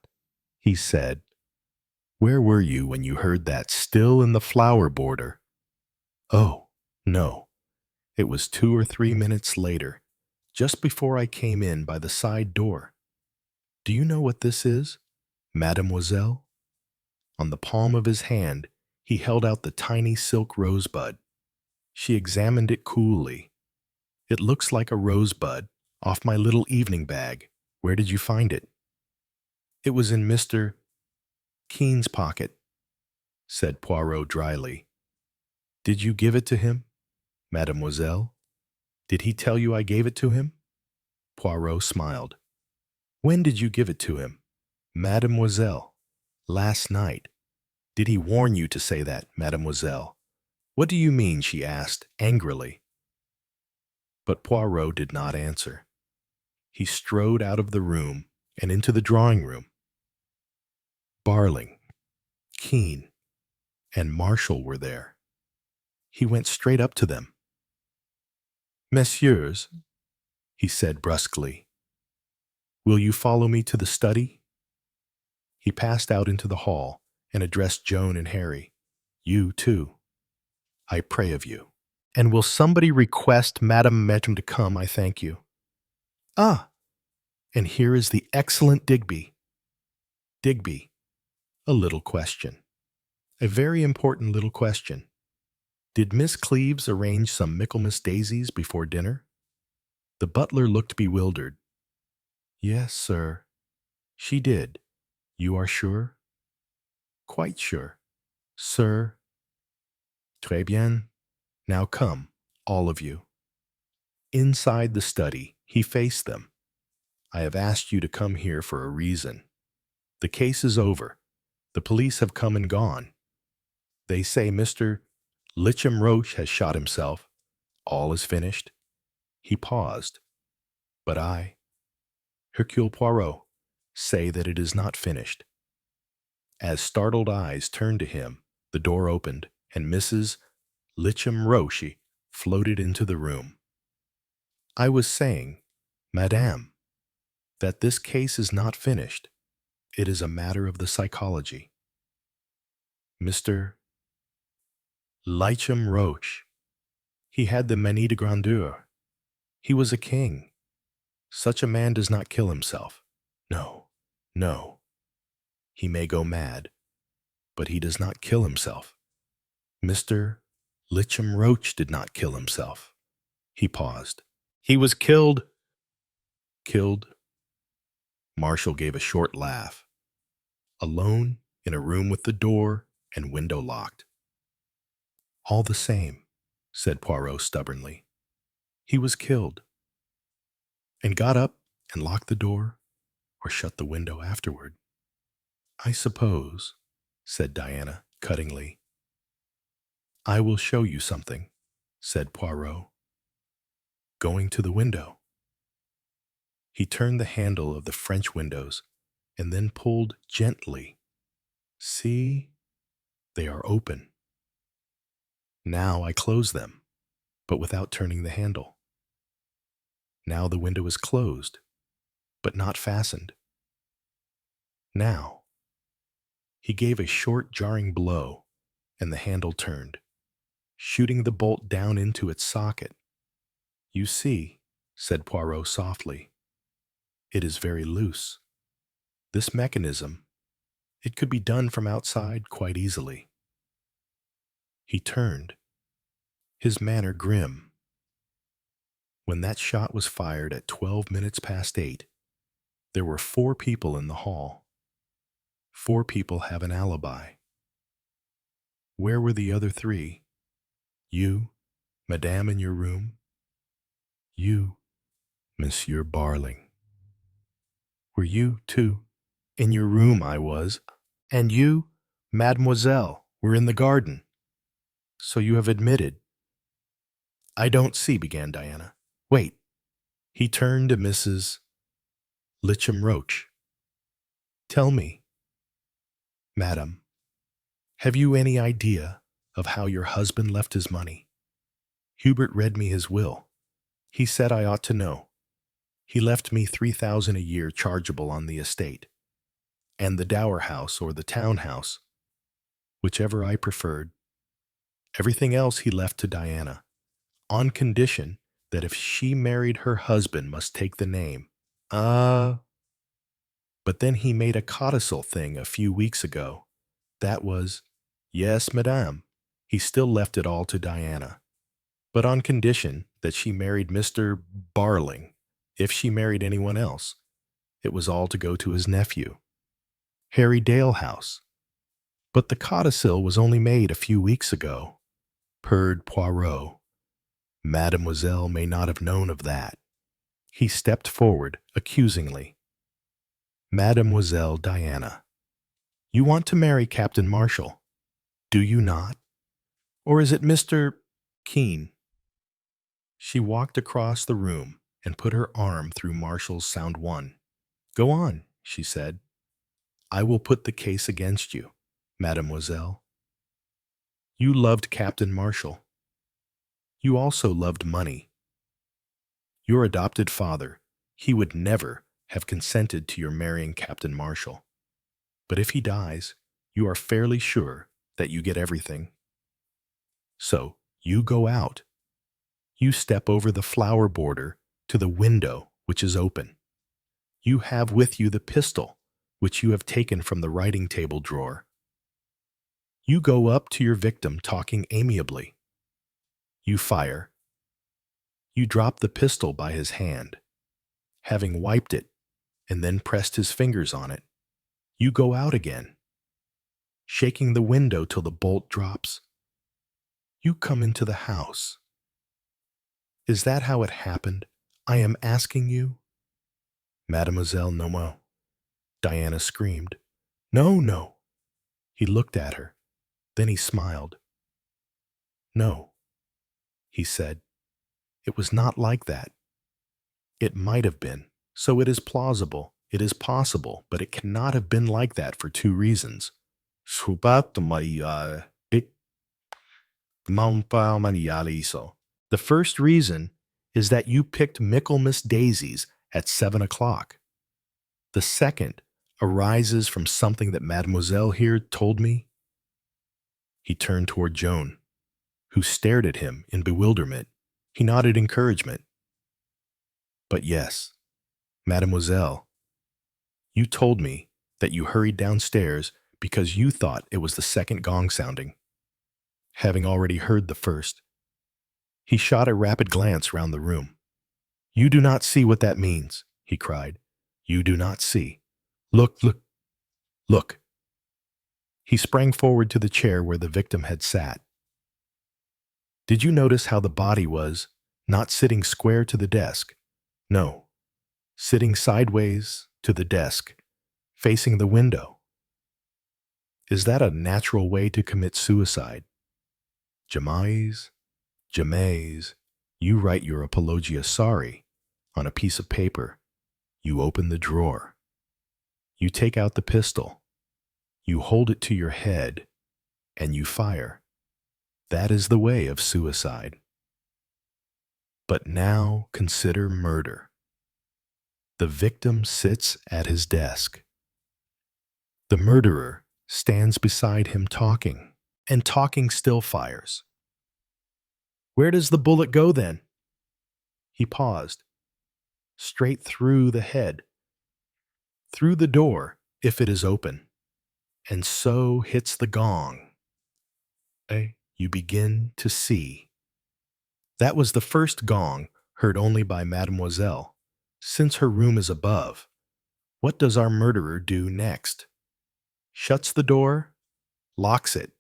he said. Where were you when you heard that still in the flower border? Oh, no. It was 2 or 3 minutes later, just before I came in by the side door. Do you know what this is, Mademoiselle? On the palm of his hand, he held out the tiny silk rosebud. She examined it coolly. It looks like a rosebud off my little evening bag. Where did you find it? It was in Mr. Keene's pocket, said Poirot dryly. Did you give it to him, Mademoiselle? Did he tell you I gave it to him? Poirot smiled. When did you give it to him, Mademoiselle? Last night. Did he warn you to say that, Mademoiselle? What do you mean? She asked, angrily. But Poirot did not answer. He strode out of the room and into the drawing room. Barling, Keene, and Marshall were there. He went straight up to them. "Messieurs," he said brusquely, "will you follow me to the study?" He passed out into the hall and addressed Joan and Harry. "You, too, I pray of you. And will somebody request Madame Maître to come, I thank you. Ah, and here is the excellent Digby. Digby, a little question. A very important little question. Did Miss Cleves arrange some Michaelmas daisies before dinner?" The butler looked bewildered. "Yes, sir. She did. You are sure?" "Quite sure." "Sir." "Très bien. Now come, all of you." Inside the study, he faced them. "I have asked you to come here for a reason. The case is over. The police have come and gone. They say Mr. Litcham Roche has shot himself. All is finished." He paused. "But I, Hercule Poirot, say that it is not finished." As startled eyes turned to him, the door opened, and Mrs. Litcham Roche floated into the room. "I was saying, Madame, that this case is not finished. It is a matter of the psychology. Mr. Litcham Roche, he had the manie de grandeur. He was a king. Such a man does not kill himself. No, no. He may go mad, but he does not kill himself. Mr. Litcham Roche did not kill himself." He paused. "He was killed." "Killed?" Marshall gave a short laugh. "Alone in a room with the door and window locked." "All the same," said Poirot stubbornly. "He was killed." "And got up and locked the door or shut the window afterward." "I suppose," said Diana cuttingly. "I will show you something," said Poirot, going to the window. He turned the handle of the French windows and then pulled gently. "See, they are open. Now I close them, but without turning the handle. Now the window is closed, but not fastened. Now." He gave a short jarring blow, and the handle turned, shooting the bolt down into its socket. "You see," said Poirot softly, "it is very loose. This mechanism, it could be done from outside quite easily." He turned, his manner grim. "When that shot was fired at 12 minutes past 8, there were 4 people in the hall. 4 people have an alibi. Where were the other 3? You, Madame, in your room. You, Monsieur Barling. Were you, too? In your room I was. And you, Mademoiselle, were in the garden. So you have admitted." "I don't see," began Diana. "Wait." He turned to Mrs. Litcham Roche. "Tell me, Madame, have you any idea of how your husband left his money? Hubert read me his will. He said I ought to know. He left me 3,000 a year chargeable on the estate, and the dower house or the town house, whichever I preferred. Everything else he left to Diana, on condition that if she married her husband must take the name. But then he made a codicil thing a few weeks ago. That was, yes, Madame, he still left it all to Diana, but on condition that she married Mr. Barling. If she married anyone else, it was all to go to his nephew, Harry Dalehouse. But the codicil was only made a few weeks ago," purred Poirot. "Mademoiselle may not have known of that." He stepped forward accusingly. "Mademoiselle Diana, you want to marry Captain Marshall, do you not? Or is it Mr. Keene?" She walked across the room and put her arm through Marshall's sound one. "Go on," she said. "I will put the case against you, mademoiselle. You loved Captain Marshall. You also loved money. Your adopted father, he would never have consented to your marrying Captain Marshall. But if he dies, you are fairly sure that you get everything. So you go out. You step over the flower border to the window which is open. You have with you the pistol which you have taken from the writing table drawer. You go up to your victim talking amiably. You fire. You drop the pistol by his hand. Having wiped it and then pressed his fingers on it, you go out again, shaking the window till the bolt drops. You come into the house. Is that how it happened? I am asking you." "Mademoiselle Nomo," Diana screamed. "No, no." He looked at her. Then he smiled. "No," he said. "It was not like that. It might have been. So it is plausible. It is possible, but it cannot have been like that for two reasons. The first reason is that you picked Michaelmas daisies at 7 o'clock. The second arises from something that Mademoiselle here told me." He turned toward Joan, who stared at him in bewilderment. He nodded encouragement. "But yes, Mademoiselle, you told me that you hurried downstairs because you thought it was the second gong sounding, having already heard the first." He shot a rapid glance round the room. "You do not see what that means," he cried. "You do not see. Look, look, look." He sprang forward to the chair where the victim had sat. "Did you notice how the body was not sitting square to the desk? No, sitting sideways to the desk, facing the window. Is that a natural way to commit suicide? Jamais, jamais, you write your apologia sorry on a piece of paper. You open the drawer. You take out the pistol. You hold it to your head, and you fire. That is the way of suicide. But now consider murder. The victim sits at his desk. The murderer stands beside him talking, and talking still fires. Where does the bullet go then?" He paused. "Straight through the head. Through the door, if it is open. And so hits the gong. You begin to see." That was the first gong, heard only by Mademoiselle. Since her room is above, what does our murderer do next? Shuts the door, locks it,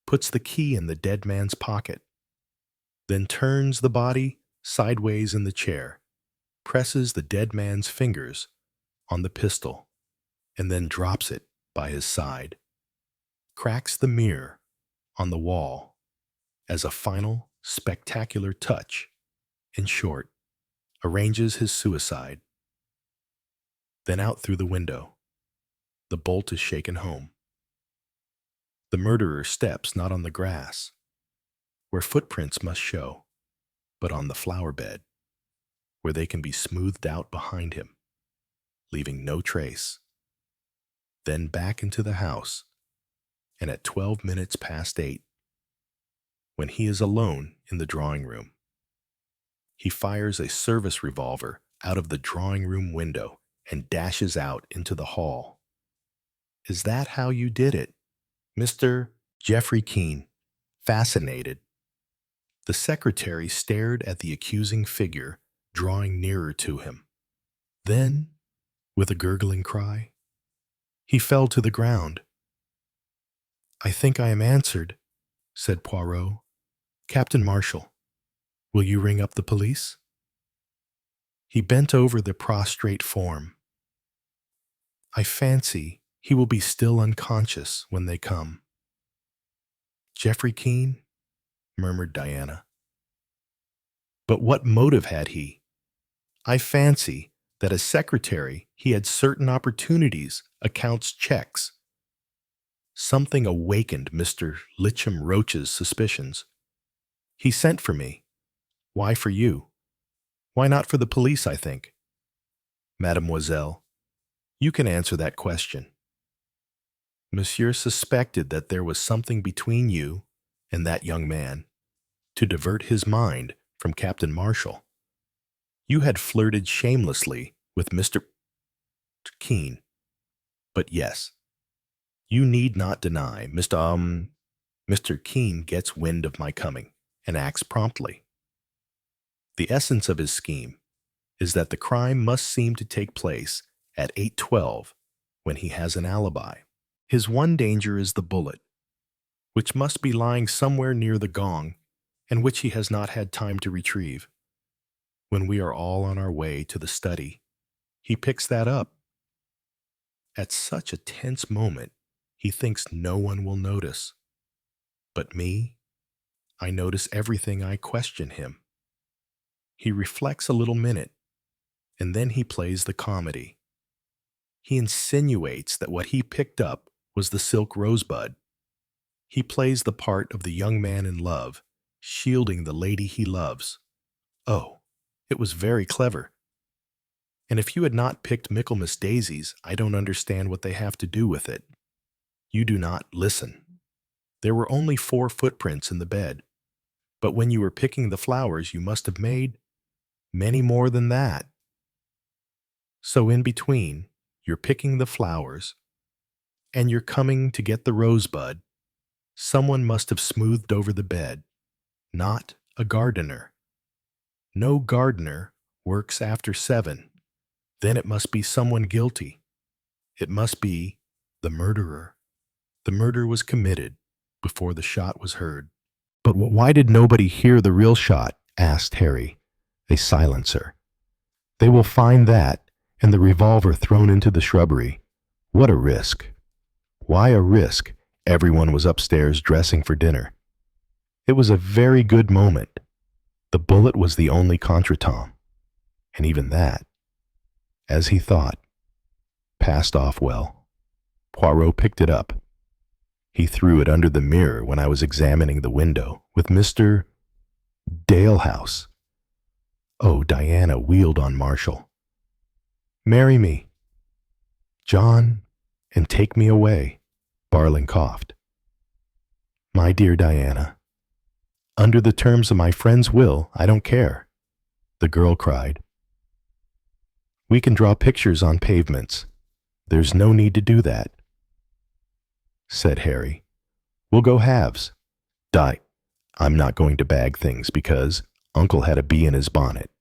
puts the key in the dead man's pocket, then turns the body sideways in the chair, presses the dead man's fingers on the pistol, and then drops it by his side, cracks the mirror on the wall as a final spectacular touch. In short, arranges his suicide. Then out through the window. The bolt is shaken home. The murderer steps not on the grass, where footprints must show, but on the flower bed, where they can be smoothed out behind him, leaving no trace. Then back into the house, and at 12 minutes past 8, when he is alone in the drawing room, he fires a service revolver out of the drawing room window and dashes out into the hall. Is that how you did it, Mr. Geoffrey Keene? Fascinated. The secretary stared at the accusing figure drawing nearer to him. Then, with a gurgling cry, he fell to the ground. "I think I am answered," said Poirot. "Captain Marshall, will you ring up the police?" He bent over the prostrate form. "I fancy he will be still unconscious when they come." "Geoffrey Keene?" murmured Diana. But what motive had he? I fancy that as secretary he had certain opportunities, accounts, checks. Something awakened Mr. Litcham Roach's suspicions. He sent for me. Why for you? Why not for the police, I think? Mademoiselle, you can answer that question. Monsieur suspected that there was something between you and that young man to divert his mind from Captain Marshall. You had flirted shamelessly with Mr. Keene. But yes, you need not deny Mr. Keene gets wind of my coming and acts promptly. The essence of his scheme is that the crime must seem to take place at 8:12 when he has an alibi. His one danger is the bullet, which must be lying somewhere near the gong and which he has not had time to retrieve. When we are all on our way to the study, he picks that up. At such a tense moment, he thinks no one will notice. But me, I notice everything. I question him. He reflects a little minute, and then he plays the comedy. He insinuates that what he picked up was the silk rosebud. He plays the part of the young man in love, shielding the lady he loves. Oh, it was very clever. And if you had not picked Michaelmas daisies, I don't understand what they have to do with it. You do not listen. There were only 4 footprints in the bed, but when you were picking the flowers, you must have made many more than that. So in between, you're picking the flowers, and you're coming to get the rosebud. Someone must have smoothed over the bed, not a gardener. No gardener works after 7. Then it must be someone guilty. It must be the murderer. The murder was committed before the shot was heard. But why did nobody hear the real shot? Asked Harry. A silencer. They will find that, and the revolver thrown into the shrubbery. What a risk. Why a risk? Everyone was upstairs dressing for dinner. It was a very good moment. The bullet was the only contretemps, and even that, as he thought, passed off well. Poirot picked it up. He threw it under the mirror when I was examining the window with Mr. Dalehouse. Oh, Diana wheeled on Marshall. Marry me, John, and take me away. Barling coughed. My dear Diana, under the terms of my friend's will, I don't care. The girl cried. We can draw pictures on pavements. There's no need to do that, said Harry. We'll go halves. I'm not going to bag things because Uncle had a bee in his bonnet.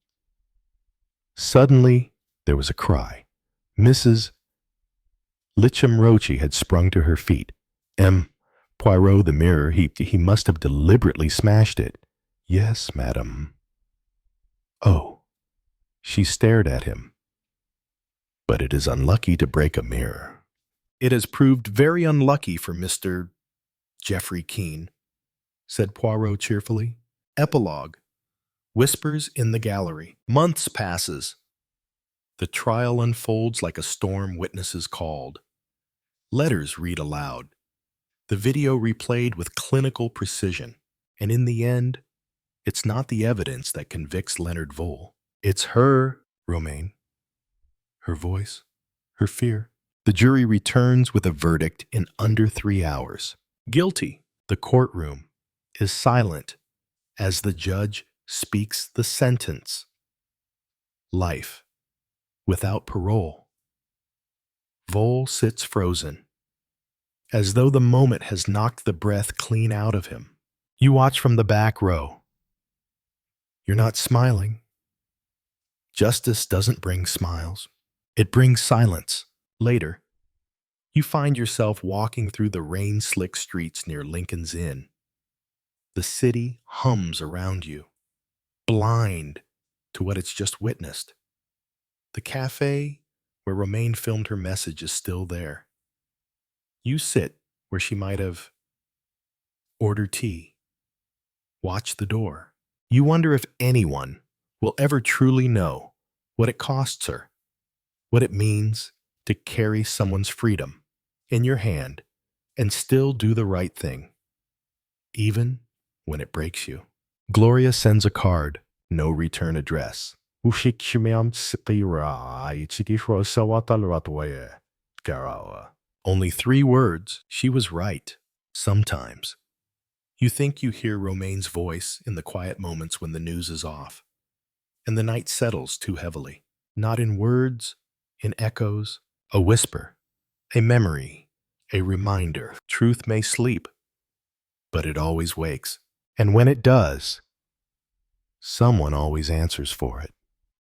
Suddenly, there was a cry. Mrs. Litcham Roach had sprung to her feet. Poirot, the mirror, he must have deliberately smashed it. Yes, madam. Oh, she stared at him. But it is unlucky to break a mirror. It has proved very unlucky for Mr. Geoffrey Keene, said Poirot cheerfully. Epilogue. Whispers in the gallery. Months passes. The trial unfolds like a storm witnesses called. Letters read aloud. The video replayed with clinical precision. And in the end, it's not the evidence that convicts Leonard Vole. It's her, Romaine. Her voice, her fear. The jury returns with a verdict in under 3 hours. Guilty. The courtroom is silent as the judge speaks the sentence. Life without parole. Vole sits frozen, as though the moment has knocked the breath clean out of him. You watch from the back row. You're not smiling. Justice doesn't bring smiles. It brings silence. Later, you find yourself walking through the rain-slick streets near Lincoln's Inn. The city hums around you, blind to what it's just witnessed. The cafe where Romaine filmed her message is still there. You sit where she might have ordered tea. Watch the door. You wonder if anyone will ever truly know what it costs her, what it means to carry someone's freedom in your hand and still do the right thing, even when it breaks you. Gloria sends a card, no return address. Only 3 words. She was right. Sometimes you think you hear Romaine's voice in the quiet moments when the news is off, and the night settles too heavily. Not in words, in echoes, a whisper, a memory, a reminder. Truth may sleep, but it always wakes. And when it does, someone always answers for it.